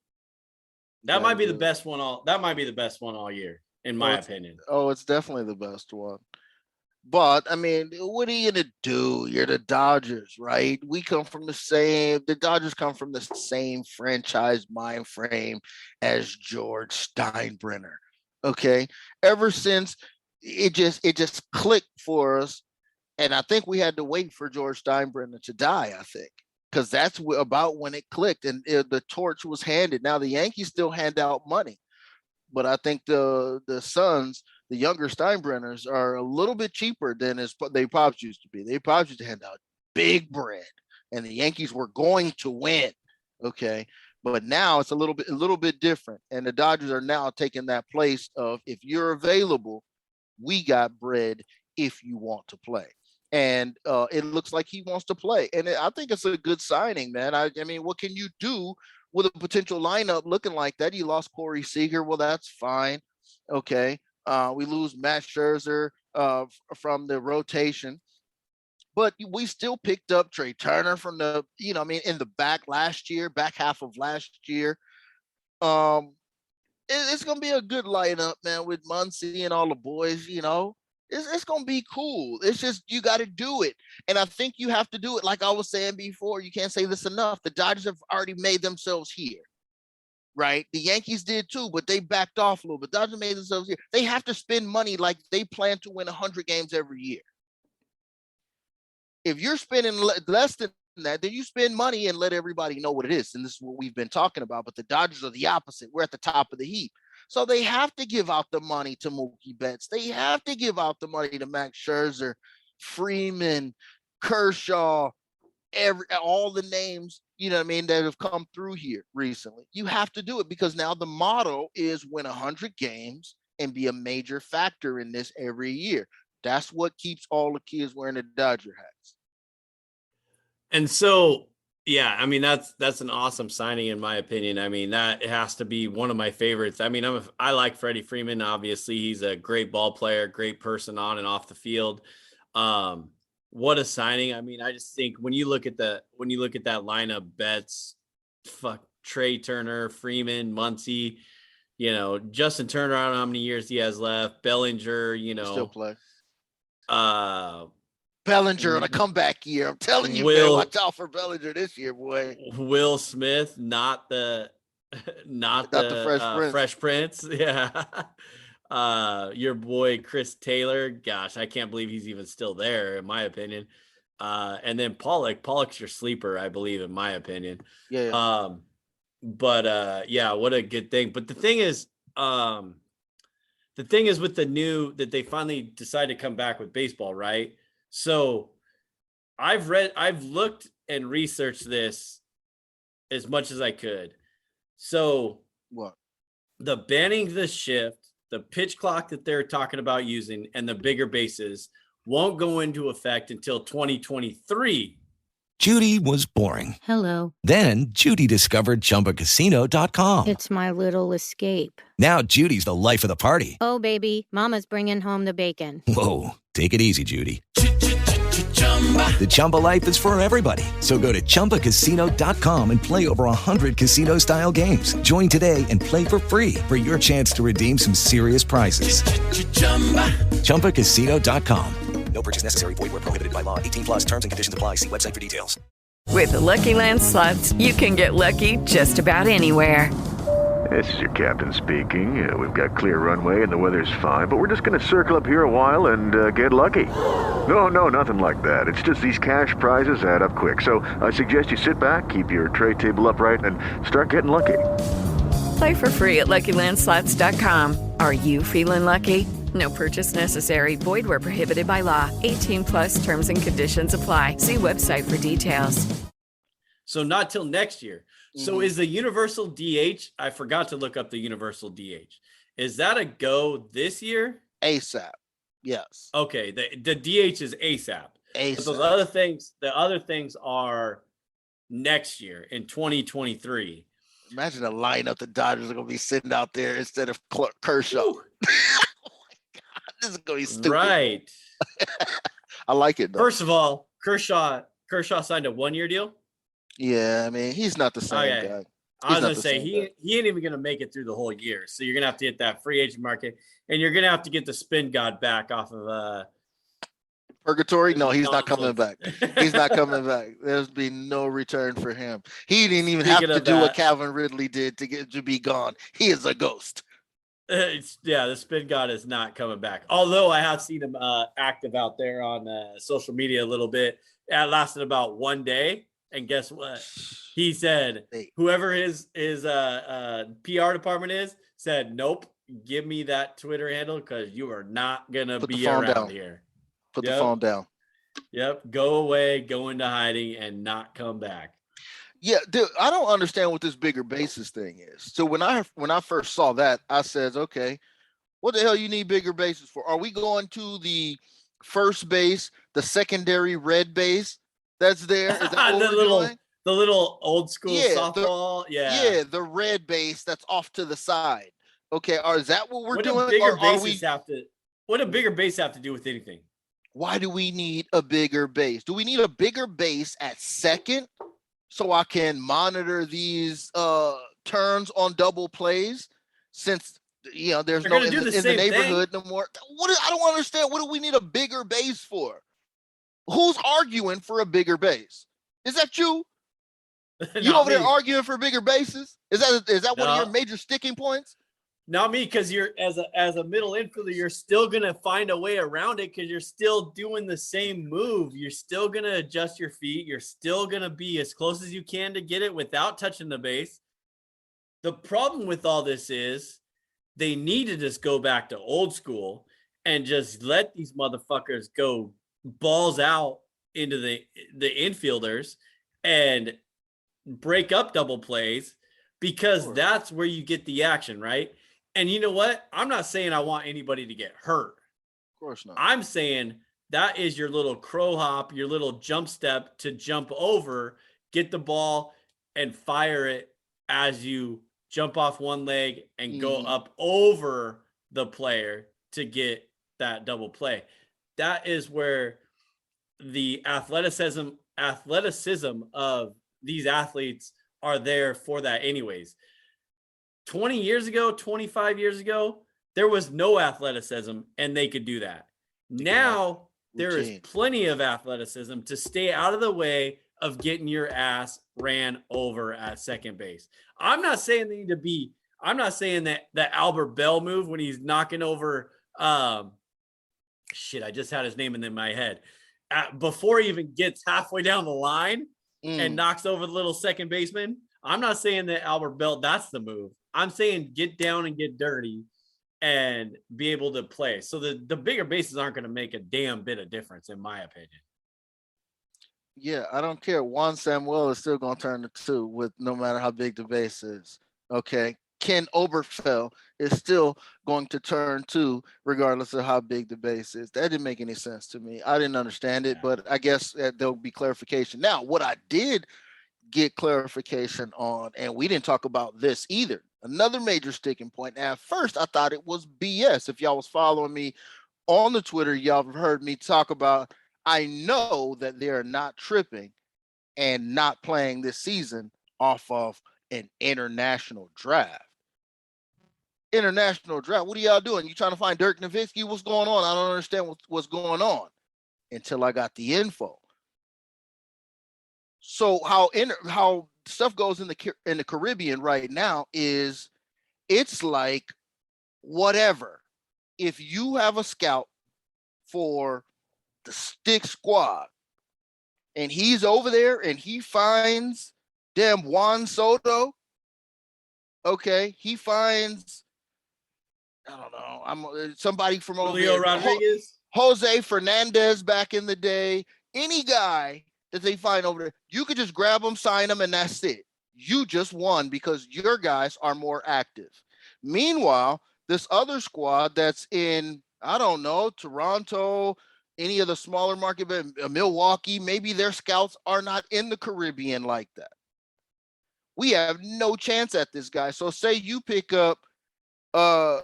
That might be the best one all year, in my opinion. Oh, it's definitely the best one. But I mean, what are you gonna do? You're the Dodgers, right? The Dodgers come from the same franchise mind frame as George Steinbrenner. Okay. Ever since it just clicked for us. And I think we had to wait for George Steinbrenner to die, I think, because that's about when it clicked and the torch was handed. Now the Yankees still hand out money, but I think the sons, the younger Steinbrenners, are a little bit cheaper than they pops used to be. They pops used to hand out big bread, and the Yankees were going to win. Okay, but now it's a little bit different, and the Dodgers are now taking that place of, if you're available, we got bread if you want to play. and it looks like he wants to play. And I think it's a good signing, man. I mean, what can you do with a potential lineup looking like that? You lost Corey Seager. Well, that's fine. Okay. We lose Matt Scherzer from the rotation. But we still picked up Trey Turner from the, in the back half of last year. It's going to be a good lineup, man, with Muncy and all the boys, It's going to be cool. It's just you got to do it. And I think you have to do it. Like I was saying before, you can't say this enough. The Dodgers have already made themselves here, right? The Yankees did too, but they backed off a little bit. Dodgers made themselves here. They have to spend money like they plan to win 100 games every year. If you're spending less than that, then you spend money and let everybody know what it is. And this is what we've been talking about. But the Dodgers are the opposite. We're at the top of the heap. So they have to give out the money to Mookie Betts. They have to give out the money to Max Scherzer, Freeman, Kershaw, all the names, that have come through here recently. You have to do it because now the motto is win 100 games and be a major factor in this every year. That's what keeps all the kids wearing the Dodger hats. And so, yeah, I mean, that's an awesome signing in my opinion. I mean, that has to be one of my favorites. I mean, I like Freddie Freeman. Obviously, he's a great ball player, great person on and off the field. What a signing. I mean, I just think when you look at that lineup, Betts, Trey Turner, Freeman, Muncy, Justin Turner, I don't know how many years he has left. Bellinger, still play. Bellinger on a comeback year. I'm telling you, man, watch out for Bellinger this year, boy. Will Smith, not the Fresh Prince. Yeah. Your boy Chris Taylor. Gosh, I can't believe he's even still there, in my opinion. And then Pollock's your sleeper, I believe, in my opinion. Yeah. Yeah, what a good thing. But the thing is with the new that they finally decided to come back with baseball, right? So I've looked and researched this as much as I could. So what? The banning the shift, the pitch clock that they're talking about using, and the bigger bases won't go into effect until 2023. Judy was boring. Hello. Then Judy discovered ChumbaCasino.com. It's my little escape. Now Judy's the life of the party. Oh, baby, mama's bringing home the bacon. Whoa, take it easy, Judy. The Chumba life is for everybody. So go to ChumbaCasino.com and play over 100 casino-style games. Join today and play for free for your chance to redeem some serious prizes. ChumbaCasino.com. No purchase necessary. Void where prohibited by law. 18+ terms and conditions apply. See website for details. With the Lucky Land Slots, you can get lucky just about anywhere. This is your captain speaking. We've got clear runway and the weather's fine, but we're just going to circle up here a while and get lucky. No, nothing like that. It's just these cash prizes add up quick. So I suggest you sit back, keep your tray table upright, and start getting lucky. Play for free at LuckyLandSlots.com. Are you feeling lucky? No purchase necessary. Void where prohibited by law. 18+ terms and conditions apply. See website for details. So not till next year. So is the universal DH, I forgot to look up the universal DH. Is that a go this year? ASAP. Yes. Okay. The DH is ASAP. But those the other things are next year in 2023. Imagine a lineup the Dodgers are going to be sitting out there instead of Kershaw. Oh my God. This is going to be stupid. Right. I like it, though. First of all, Kershaw signed a 1-year deal. Yeah, I mean, he's not the same guy. I was going to say, he ain't even going to make it through the whole year. So you're going to have to hit that free agent market, and you're going to have to get the spin god back off of Purgatory. No, he's not coming back. He's not coming back. There's been no return for him. He didn't even have to do what Calvin Ridley did to be gone. He is a ghost. The spin god is not coming back. Although I have seen him active out there on social media a little bit. It lasted about 1 day. And guess what? He said, whoever his PR department is, said, nope, give me that Twitter handle because you are not going to be around here. Put the phone down. Yep. Go away, go into hiding, and not come back. Yeah, dude, I don't understand what this bigger bases thing is. So when I first saw that, I said, okay, what the hell you need bigger bases for? Are we going to the first base, the secondary red base that's there? Is that what the little old school softball? The red base that's off to the side. Okay, or is that what we're doing? What do bigger bases have to do with anything? Why do we need a bigger base? Do we need a bigger base at second so I can monitor these turns on double plays? Since there's no in the neighborhood no more. I don't understand. What do we need a bigger base for? Who's arguing for a bigger base? Is that you? You over there arguing for bigger bases? Is that one of your major sticking points? Not me, because you're as a middle infielder, you're still gonna find a way around it because you're still doing the same move. You're still gonna adjust your feet. You're still gonna be as close as you can to get it without touching the base. The problem with all this is they need to just go back to old school and just let these motherfuckers go balls out into the infielders and break up double plays, because that's where you get the action, right? And you know what? I'm not saying I want anybody to get hurt. Of course not. I'm saying that is your little crow hop, your little jump step to jump over, get the ball, and fire it as you jump off one leg and go up over the player to get that double play. That is where the athleticism of these athletes are there for that anyways. 20 years ago, 25 years ago, there was no athleticism and they could do that. Now there is plenty of athleticism to stay out of the way of getting your ass ran over at second base. I'm not saying that Albert Bell move when he's knocking over I just had his name in my head. Before he even gets halfway down the line and knocks over the little second baseman. I'm not saying that Albert Bell, that's the move. I'm saying get down and get dirty and be able to play. So the bigger bases aren't going to make a damn bit of difference, in my opinion. Yeah, I don't care. Juan Samuel is still going to turn to 2 with no matter how big the base is. Okay. Ken Oberfeld is still going to turn 2 regardless of how big the base is. That didn't make any sense to me. I didn't understand it, but I guess there'll be clarification. Now, what I did get clarification on, and we didn't talk about this either, another major sticking point. At first, I thought it was BS. If y'all was following me on the Twitter, y'all have heard me talk about, I know that they're not tripping and not playing this season off of an international draft. International draft. What are y'all doing? You trying to find Dirk Nowitzki? What's going on? I don't understand what's going on until I got the info. So how stuff goes in the Caribbean right now is it's like whatever. If you have a scout for the Stix squad and he's over there and he finds damn Juan Soto, okay, he finds, I don't know, somebody from Julio Rodriguez, Jose Fernandez back in the day, any guy that they find over there, you could just grab them, sign them, and that's it. You just won because your guys are more active. Meanwhile, this other squad that's in, I don't know, Toronto, any of the smaller market, Milwaukee, maybe their scouts are not in the Caribbean like that. We have no chance at this guy. So say you pick up Vlad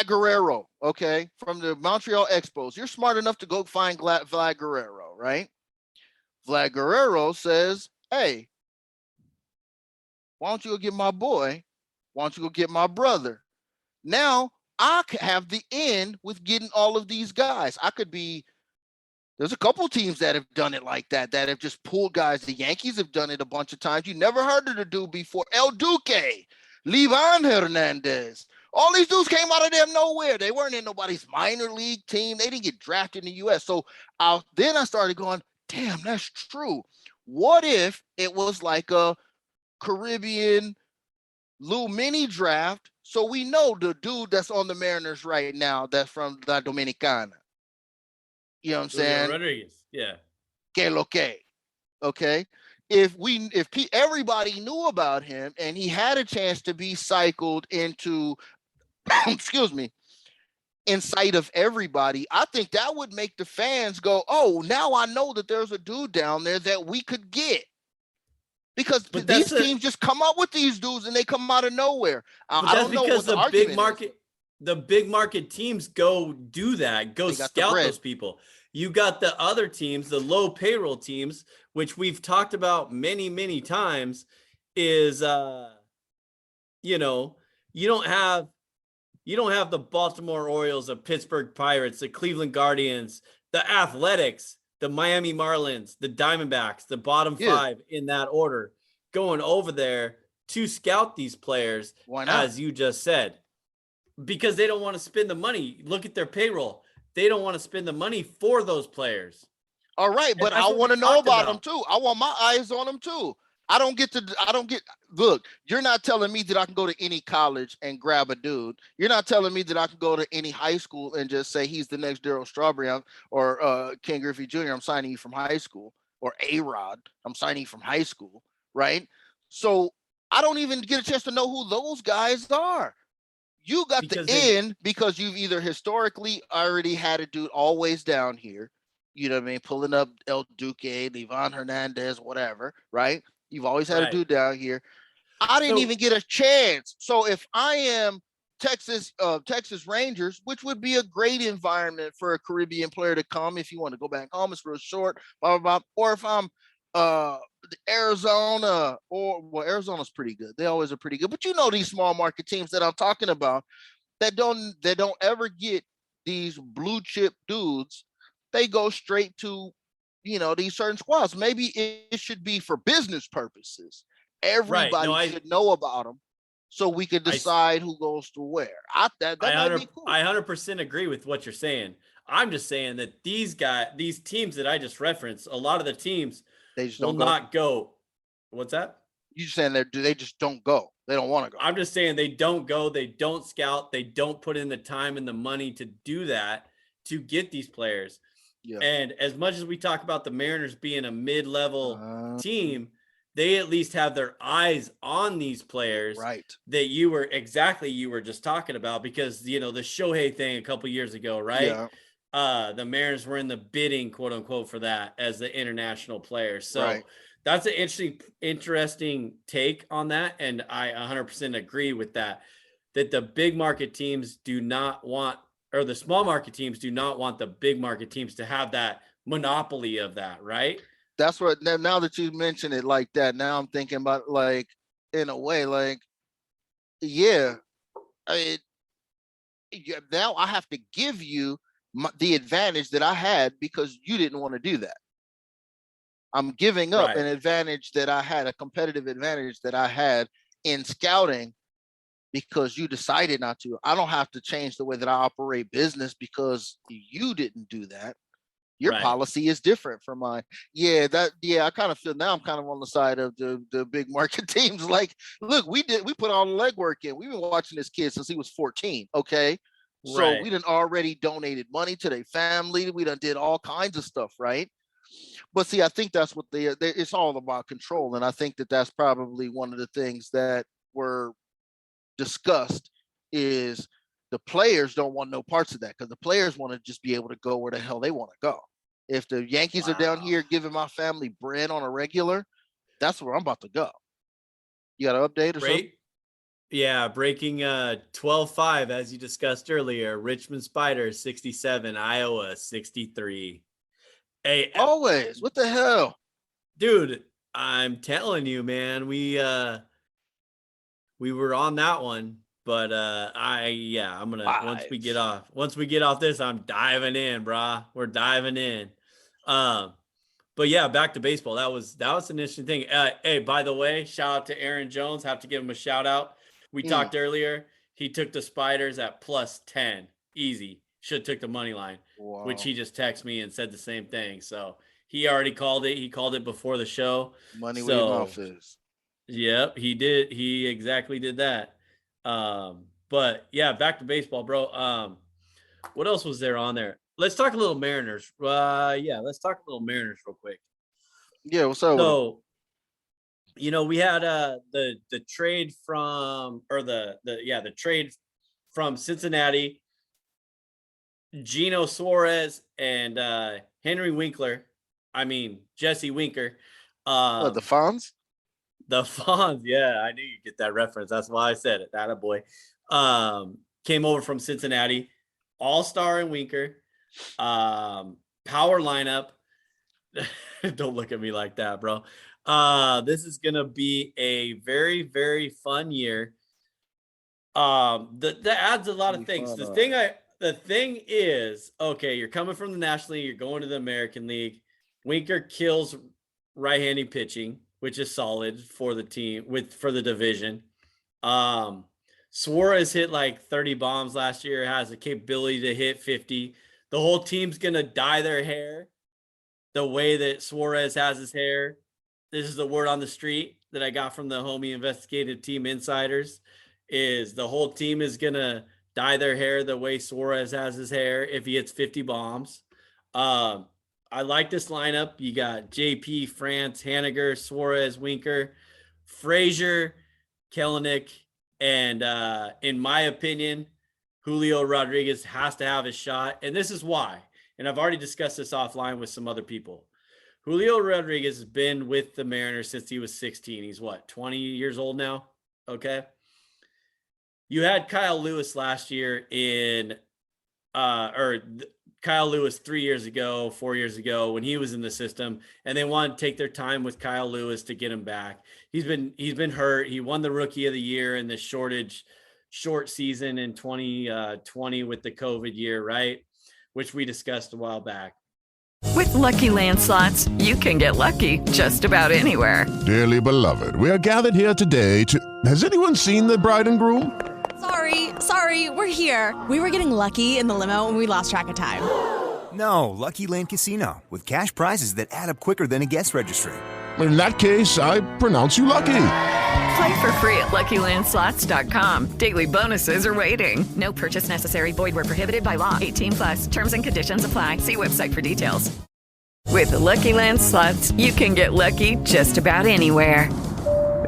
Guerrero, okay, from the Montreal Expos. You're smart enough to go find Vlad Guerrero, right? Vlad Guerrero says, hey, why don't you go get my boy? Why don't you go get my brother? Now I have the end with getting all of these guys. There's a couple teams that have done it like that have just pulled guys. The Yankees have done it a bunch of times. You never heard of the dude before. El Duque, Livan Hernandez. All these dudes came out of damn nowhere. They weren't in nobody's minor league team. They didn't get drafted in the U.S. So then I started going, damn, that's true. What if it was like a Caribbean little mini draft? So we know the dude that's on the Mariners right now, that's from La Dominicana. You know what I'm saying? Rodriguez, yeah. Que lo que. Okay. If everybody knew about him and he had a chance to be cycled into, excuse me, in sight of everybody, I think that would make the fans go, oh, now I know that there's a dude down there that we could get. Because these teams just come up with these dudes and they come out of nowhere. I don't know what the big market, the big market teams go do that, go scout those people. You got the other teams, the low payroll teams, which we've talked about many, many times, is you know, you don't have the Baltimore Orioles, the Pittsburgh Pirates, the Cleveland Guardians, the Athletics, the Miami Marlins, the Diamondbacks, the bottom five in that order, going over there to scout these players, as you just said, because they don't want to spend the money. Look at their payroll. They don't want to spend the money for those players. All right, but I want to know about them too. I want my eyes on them too. Look, you're not telling me that I can go to any college and grab a dude. You're not telling me that I can go to any high school and just say he's the next Darryl Strawberry or Ken Griffey Jr. I'm signing you from high school, or A-Rod. I'm signing you from high school, right? So I don't even get a chance to know who those guys are. You got because you've either historically already had a dude always down here, you know what I mean, pulling up El Duque, Livan Hernandez, whatever, right? You've always had a dude down here. I didn't even get a chance. So if I am Texas Rangers, which would be a great environment for a Caribbean player to come if you want to go back home, it's real short, blah, blah, blah. Or if I'm Arizona, Arizona's pretty good. They always are pretty good. But you know these small market teams that I'm talking about that don't ever get these blue chip dudes. They go straight to, these certain squads. Maybe it should be for business purposes. Everybody should know about them so we could decide who goes to where. That might be cool. I 100% agree with what you're saying. I'm just saying that these teams that I just referenced, a lot of the teams will not go. What's that? You're saying they just don't go. They don't want to go. I'm just saying they don't go. They don't scout. They don't put in the time and the money to do that, to get these players. Yeah. And as much as we talk about the Mariners being a mid-level team, they at least have their eyes on these players, right? That you were just talking about, because the Shohei thing a couple years ago, right? Yeah. The Mariners were in the bidding, quote unquote, for that as the international player. So that's an interesting take on that, and I 100% agree with that. That the big market teams do not want, or the small market teams do not want the big market teams to have that monopoly of that, right? That's what, now that you mention it like that, now I'm thinking about, like, in a way, like, now I have to give you the advantage that I had because you didn't want to do that. I'm giving up an advantage that I had, a competitive advantage that I had in scouting, because you decided not to. I don't have to change the way that I operate business because you didn't do that. Your policy is different from mine. I kind of feel now I'm kind of on the side of the big market teams. Like, look, we put all the legwork in. We've been watching this kid since he was 14. Okay. So we done already donated money to their family. We done did all kinds of stuff, right? But see, I think that's what it's all about control. And I think that that's probably one of the things that were discussed, is the players don't want no parts of that, because the players want to just be able to go where the hell they want to go. If the Yankees are down here giving my family bread on a regular, that's where I'm about to go. You got an update or something? Yeah, breaking 12-5, as you discussed earlier. Richmond Spiders 67, Iowa 63. Hey, always. What the hell? Dude, I'm telling you, man, we were on that one, but I'm gonna once we get off this, I'm diving in, brah. We're diving in. But yeah, back to baseball. That was an interesting thing. Hey, by the way, shout out to Aaron Jones. Have to give him a shout out. We talked earlier. He took the Spiders at +10. Easy. Should have took the money line, which he just texted me and said the same thing. So he already called it. He called it before the show. Money where your mouth is. Yep, he did. He exactly did that. But yeah, back to baseball, bro. What else was there on there? Let's talk a little Mariners. Let's talk a little Mariners real quick. Yeah, what's up? So, we had the trade from, or the trade from Cincinnati Gino Suarez and Henry Winkler. I mean, Jesse Winker. The Fonz? The Fonz. Yeah, I knew you'd get that reference. That's why I said it. That boy. Came over from Cincinnati. All-star and Winker. Power lineup. Don't look at me like that, bro. This is gonna be a very, very fun year. That adds a lot of things. The thing is, okay, you're coming from the National League, you're going to the American League. Winker kills right-handed pitching, which is solid for the team for the division. Suarez hit like 30 bombs last year, has the capability to hit 50. The whole team's gonna dye their hair the way that Suarez has his hair. This is the word on the street that I got from the homie investigative team insiders, is the whole team is going to dye their hair the way Suarez has his hair if he hits 50 bombs. I like this lineup. You got JP, France, Haniger, Suarez, Winker, Frazier, Kelenic, and in my opinion, Julio Rodriguez has to have a shot. And this is why. And I've already discussed this offline with some other people. Julio Rodriguez has been with the Mariners since he was 16. He's what, 20 years old now? Okay. You had Kyle Lewis last year Kyle Lewis 3 years ago, 4 years ago when he was in the system, and they wanted to take their time with Kyle Lewis to get him back. He's been hurt. He won the Rookie of the Year in the short season in 2020 with the COVID year, right? Which we discussed a while back. With Lucky Land Slots, you can get lucky just about anywhere. Dearly beloved, we are gathered here today to... Has anyone seen the bride and groom? Sorry, we're here. We were getting lucky in the limo and we lost track of time. No, Lucky Land Casino, with cash prizes that add up quicker than a guest registry. In that case, I pronounce you lucky. Play for free at LuckyLandSlots.com. Daily bonuses are waiting. No purchase necessary. Void where prohibited by law. 18+. Terms and conditions apply. See website for details. With Lucky Land Slots, you can get lucky just about anywhere.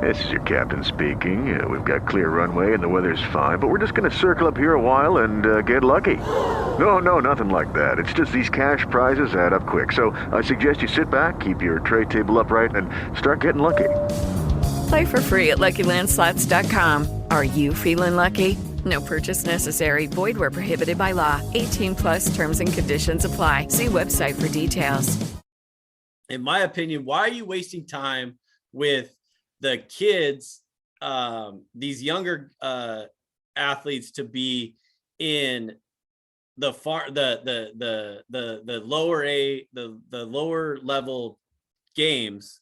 This is your captain speaking. We've got clear runway and the weather's fine, but we're just going to circle up here a while and get lucky. No, nothing like that. It's just these cash prizes add up quick. So I suggest you sit back, keep your tray table upright, and start getting lucky. Play for free at LuckyLandSlots.com. Are you feeling lucky? No purchase necessary. Void where prohibited by law. 18+ terms and conditions apply. See website for details. In my opinion, why are you wasting time with the kids, these younger athletes, to be in the lower level games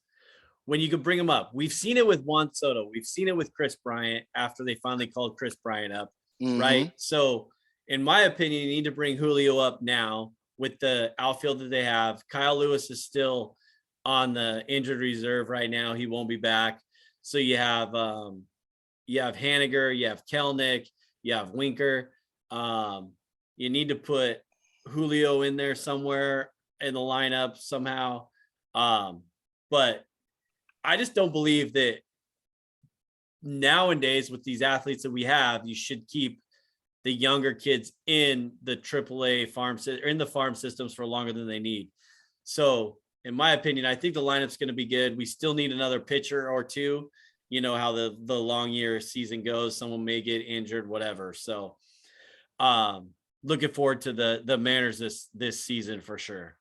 when you could bring them up? We've seen it with Juan Soto. We've seen it with Chris Bryant after they finally called Chris Bryant up, right? So in my opinion, you need to bring Julio up now with the outfield that they have. Kyle Lewis is still on the injured reserve right now. He won't be back. So you have Haniger, you have Kelenic, you have Winker. You need to put Julio in there somewhere in the lineup somehow. But I just don't believe that nowadays with these athletes that we have, you should keep the younger kids in the AAA farm systems for longer than they need. So in my opinion, I think the lineup's going to be good. We still need another pitcher or two. You know how the long year season goes. Someone may get injured, whatever. So looking forward to the Mariners this season for sure.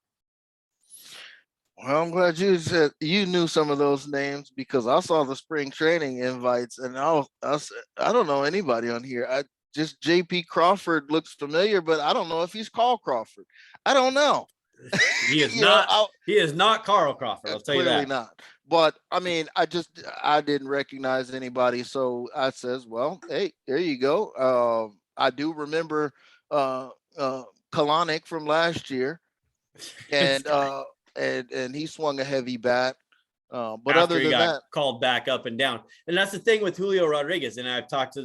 Well, I'm glad you said you knew some of those names, because I saw the spring training invites and I don't know anybody on here. Just JP Crawford looks familiar, but I don't know if he's called Crawford. I don't know. He is he is not Carl Crawford. I'll tell you that. Clearly not. But I mean, I didn't recognize anybody. So I says, well, hey, there you go. I do remember Kalanick from last year. And he swung a heavy bat. But after other than that, called back up and down. And that's the thing with Julio Rodriguez. And I talked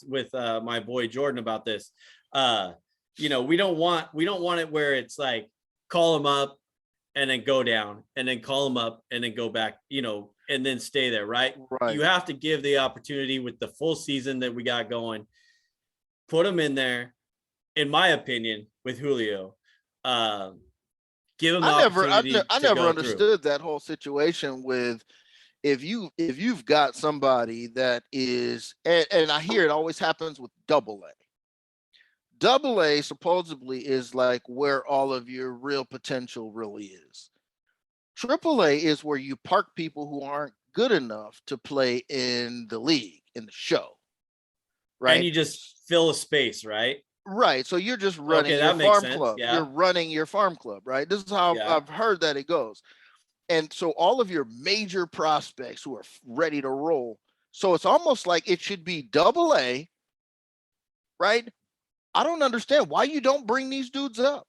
with my boy Jordan about this. We don't want it where it's like call him up and then go down and then call him up and then go back, and then stay there. Right. You have to give the opportunity with the full season that we got going, put him in there. In my opinion, with Julio. Give him the I opportunity. I never understood that whole situation with if you've got somebody that is, and I hear it always happens with double A. Double A supposedly is like where all of your real potential really is. Triple A is where you park people who aren't good enough to play in the league, in the show. Right. And you just fill a space, right? Right. So you're just running your farm club. Yeah. You're running your farm club, right? This is how I've heard that it goes. And so all of your major prospects who are ready to roll. So it's almost like it should be double A, right? I don't understand why you don't bring these dudes up.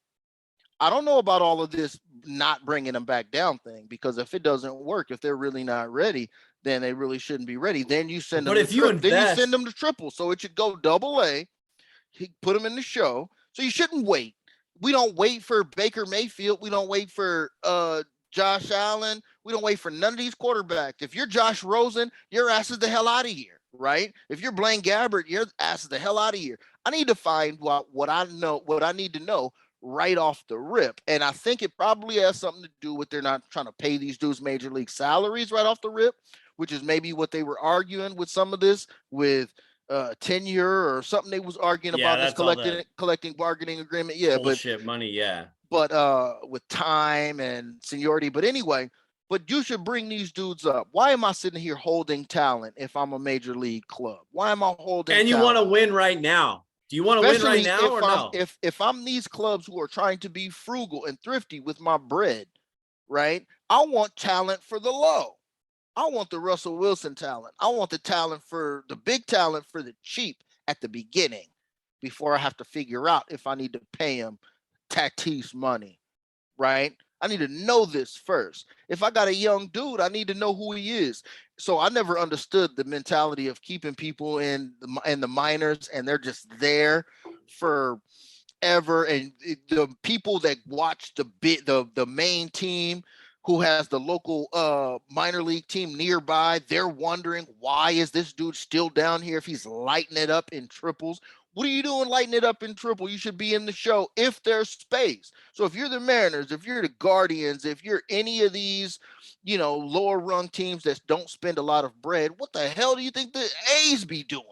I don't know about all of this not bringing them back down thing, because if it doesn't work, if they're really not ready, then they really shouldn't be ready. Then you send them. Then you send them to triple. So it should go double A. Put them in the show. So you shouldn't wait. We don't wait for Baker Mayfield. We don't wait for Josh Allen. We don't wait for none of these quarterbacks. If you're Josh Rosen, your ass is the hell out of here, right? If you're Blaine Gabbert, your ass is the hell out of here. I need to find what I need to know right off the rip. And I think it probably has something to do with they're not trying to pay these dudes major league salaries right off the rip, which is maybe what they were arguing with some of this with tenure or something they was arguing about this collecting bargaining agreement. Yeah, bullshit money, yeah. But with time and seniority. But anyway, but you should bring these dudes up. Why am I sitting here holding talent if I'm a major league club? Why am I holding and you want to win right now? Do you want to win right now or no? If I'm these clubs who are trying to be frugal and thrifty with my bread, right? I want talent for the low. I want the Russell Wilson talent. I want the big talent for the cheap at the beginning before I have to figure out if I need to pay him Tatis money, right? I need to know this first. If I got a young dude, I need to know who he is. So I never understood the mentality of keeping people in the minors and they're just there forever. And the people that watch the main team who has the local minor league team nearby, they're wondering, why is this dude still down here if he's lighting it up in triples? What are you doing lighting it up in triple? You should be in the show if there's space. So if you're the Mariners, if you're the Guardians, if you're any of these, lower rung teams that don't spend a lot of bread, what the hell do you think the A's be doing?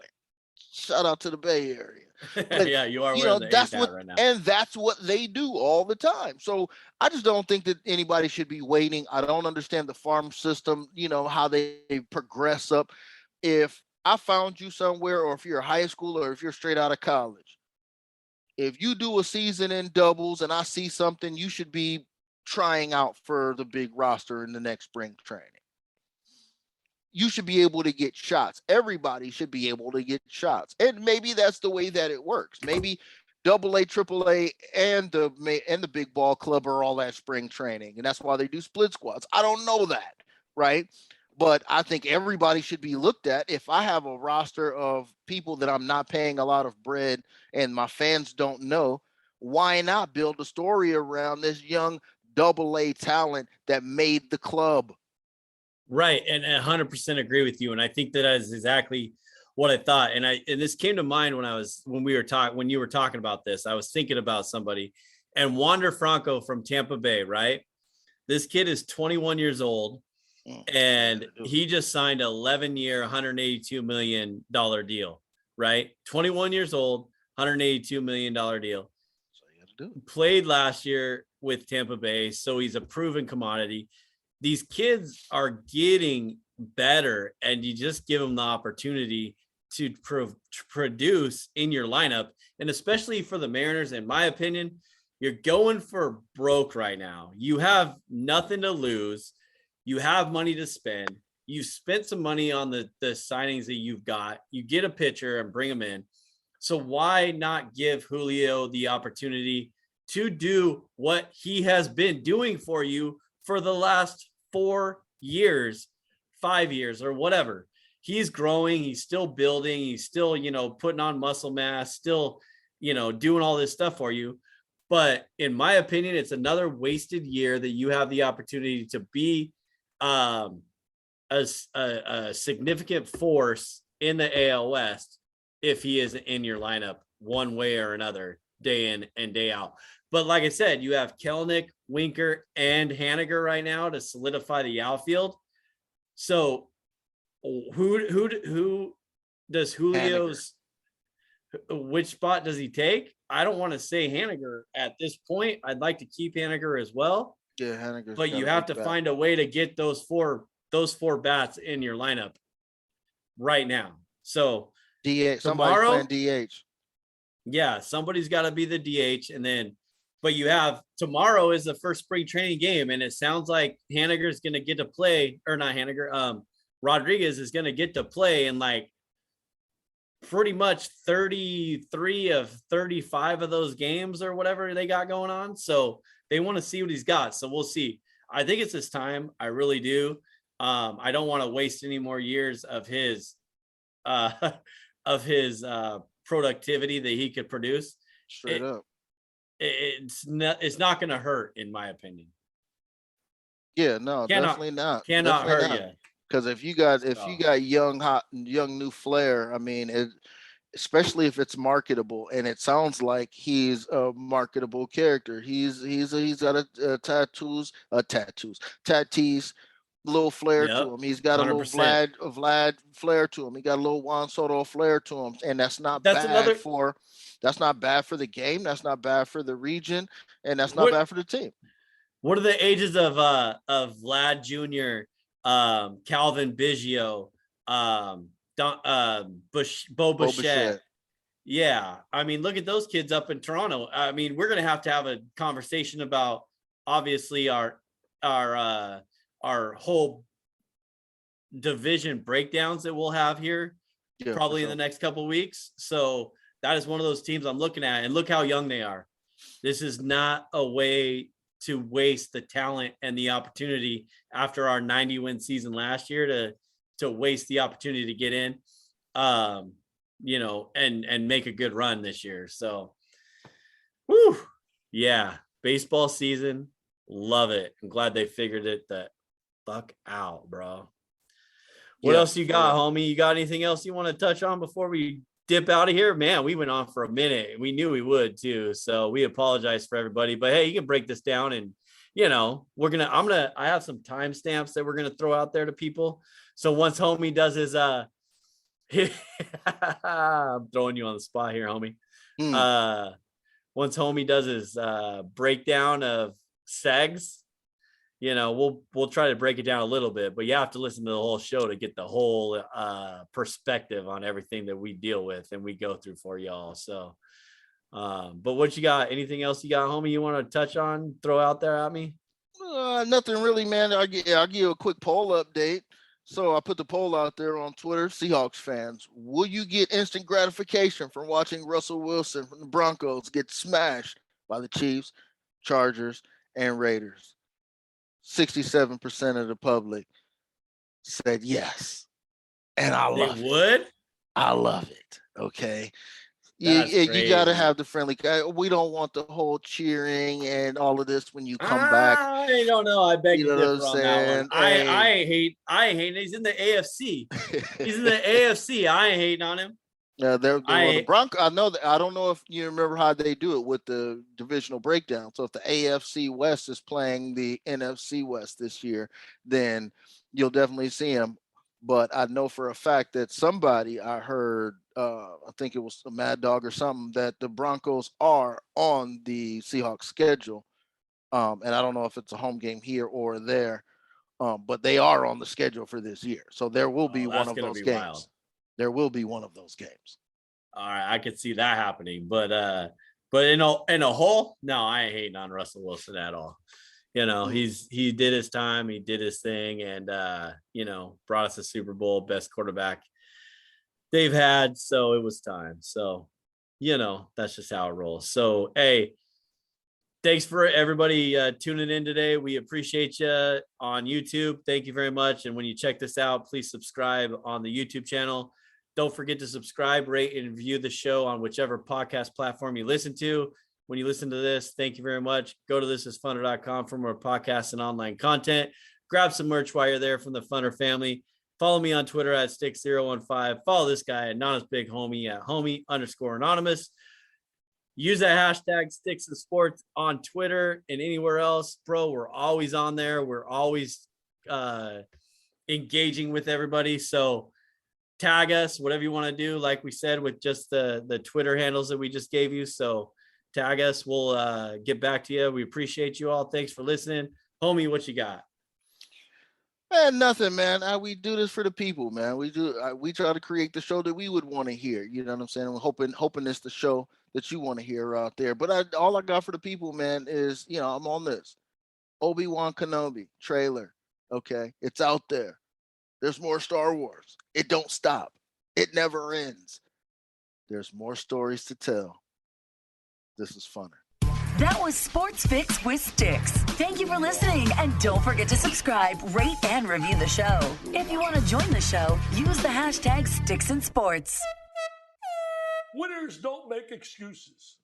Shout out to the Bay Area. But, yeah, you are wearing the A's hat right now. And that's what they do all the time. So I just don't think that anybody should be waiting. I don't understand the farm system, how they progress up. If I found you somewhere, or if you're a high school, or if you're straight out of college, if you do a season in doubles and I see something, you should be trying out for the big roster in the next spring training. You should be able to get shots. Everybody should be able to get shots. And maybe that's the way that it works. Maybe double A, triple A, and the big ball club are all at spring training. And that's why they do split squads. I don't know that, right? But I think everybody should be looked at. If I have a roster of people that I'm not paying a lot of bread and my fans don't know, why not build a story around this young double A talent that made the club? Right. And 100% agree with you. And I think that is exactly what I thought. And this came to mind when you were talking about this. I was thinking about somebody, and Wander Franco from Tampa Bay, right? This kid is 21 years old. And he just signed an 11-year, $182 million deal, right? 21 years old, $182 million deal. Played last year with Tampa Bay, so he's a proven commodity. These kids are getting better, and you just give them the opportunity to produce in your lineup. And especially for the Mariners, in my opinion, you're going for broke right now. You have nothing to lose. You have money to spend. You spent some money on the signings that you've got. You get a pitcher and bring him in. So why not give Julio the opportunity to do what he has been doing for you for the last 4 years, 5 years, or whatever? He's growing. He's still building. He's still, putting on muscle mass, still, doing all this stuff for you. But in my opinion, it's another wasted year that you have the opportunity to be a significant force in the AL West if he is in your lineup one way or another day in and day out. But like I said, you have Kelnick, Winker, and Haniger right now to solidify the outfield. So who does Julio's which spot does he take? I don't want to say Haniger at this point. I'd like to keep Haniger as well. Yeah, Haniger. But you have to find a way to get those four bats in your lineup right now. So DH, somebody's playing DH. Yeah, somebody's got to be the DH, and then, but you have tomorrow is the first spring training game, and it sounds like Haniger is going to get to play, or not Haniger, Rodriguez is going to get to play in like pretty much 33 of 35 of those games or whatever they got going on. So they want to see what he's got. So we'll see. I think it's his time. I really do. I don't want to waste any more years of his productivity that he could produce. Straight up. It's not going to hurt, in my opinion. Yeah, no, definitely not. Cannot definitely hurt not. you. Because if you got young, hot, young new flair, I mean, especially if it's marketable, and it sounds like he's a marketable character. He's got a tattoos, little flair to him. He's got 100%. A little Vlad flair to him. He got a little Juan Soto flair to him, and that's not bad for the game. That's not bad for the region, and that's not bad for the team. What are the ages of Vlad Jr., Calvin Biggio, Bo Bichette? Yeah, I mean, look at those kids up in Toronto. I mean, we're gonna have to have a conversation about obviously our whole division breakdowns that we'll have here probably in the next couple of weeks. So that is one of those teams I'm looking at, and look how young they are. This is not a way to waste the talent and the opportunity after our 90-win season last year to waste the opportunity to get in, and make a good run this year. So, yeah, baseball season, love it. I'm glad they figured it the fuck out, bro. What else you got, homie? You got anything else you want to touch on before we dip out of here? Man, we went on for a minute. We knew we would too. So we apologize for everybody, but hey, you can break this down, and I have some timestamps that we're going to throw out there to people. So once homie does his, I'm throwing you on the spot here, homie. Once homie does his breakdown of segs, we'll try to break it down a little bit, but you have to listen to the whole show to get the whole perspective on everything that we deal with and we go through for y'all. So, but what you got? Anything else you got, homie, you want to touch on, throw out there at me? Nothing really, man. I'll give you a quick poll update. So I put the poll out there on Twitter. Seahawks fans, will you get instant gratification from watching Russell Wilson from the Broncos get smashed by the Chiefs, Chargers, and Raiders? 67% of the public said yes, and I love it. I love it. Okay, you got to have the friendly. We don't want the whole cheering and all of this when you come back. I don't know. I beg to differ on that one. I hate. He's in the AFC. He's in the AFC. I ain't hating on him. The Broncos. I don't know if you remember how they do it with the divisional breakdown. So if the AFC West is playing the NFC West this year, then you'll definitely see them. But I know for a fact that somebody I heard, I think it was a Mad Dog or something, that the Broncos are on the Seahawks schedule. And I don't know if it's a home game here or there, but they are on the schedule for this year. So there will be one of those games. Wild. There will be one of those games. All right, I could see that happening, but in a whole, no, I ain't hating on Russell Wilson at all. He did his time, he did his thing, and brought us a Super Bowl, best quarterback they've had. So it was time. So that's just how it rolls. So hey, thanks for everybody tuning in today. We appreciate you on YouTube. Thank you very much. And when you check this out, please subscribe on the YouTube channel. Don't forget to subscribe, rate, and review the show on whichever podcast platform you listen to. When you listen to this, thank you very much. Go to thisisfunner.com for more podcasts and online content. Grab some merch while you're there from the Funner family. Follow me on Twitter at Stix015. Follow this guy at Nana's Big Homie at homie_anonymous. use that hashtag Stix and Sports on Twitter and anywhere else, bro. We're always on there. We're always engaging with everybody. So tag us, whatever you want to do. Like we said, with just the Twitter handles that we just gave you. So tag us. We'll get back to you. We appreciate you all. Thanks for listening. Homie, what you got? Man, nothing, man. We do this for the people, man. We try to create the show that we would want to hear. You know what I'm saying? We're hoping it's the show that you want to hear out there. But all I got for the people, man, is, I'm on this Obi-Wan Kenobi trailer. Okay, it's out there. There's more Star Wars. It don't stop. It never ends. There's more stories to tell. This is funner. That was Sports Fix with Stix. Thank you for listening, and don't forget to subscribe, rate, and review the show. If you want to join the show, use the hashtag Stix and Sports. Winners don't make excuses.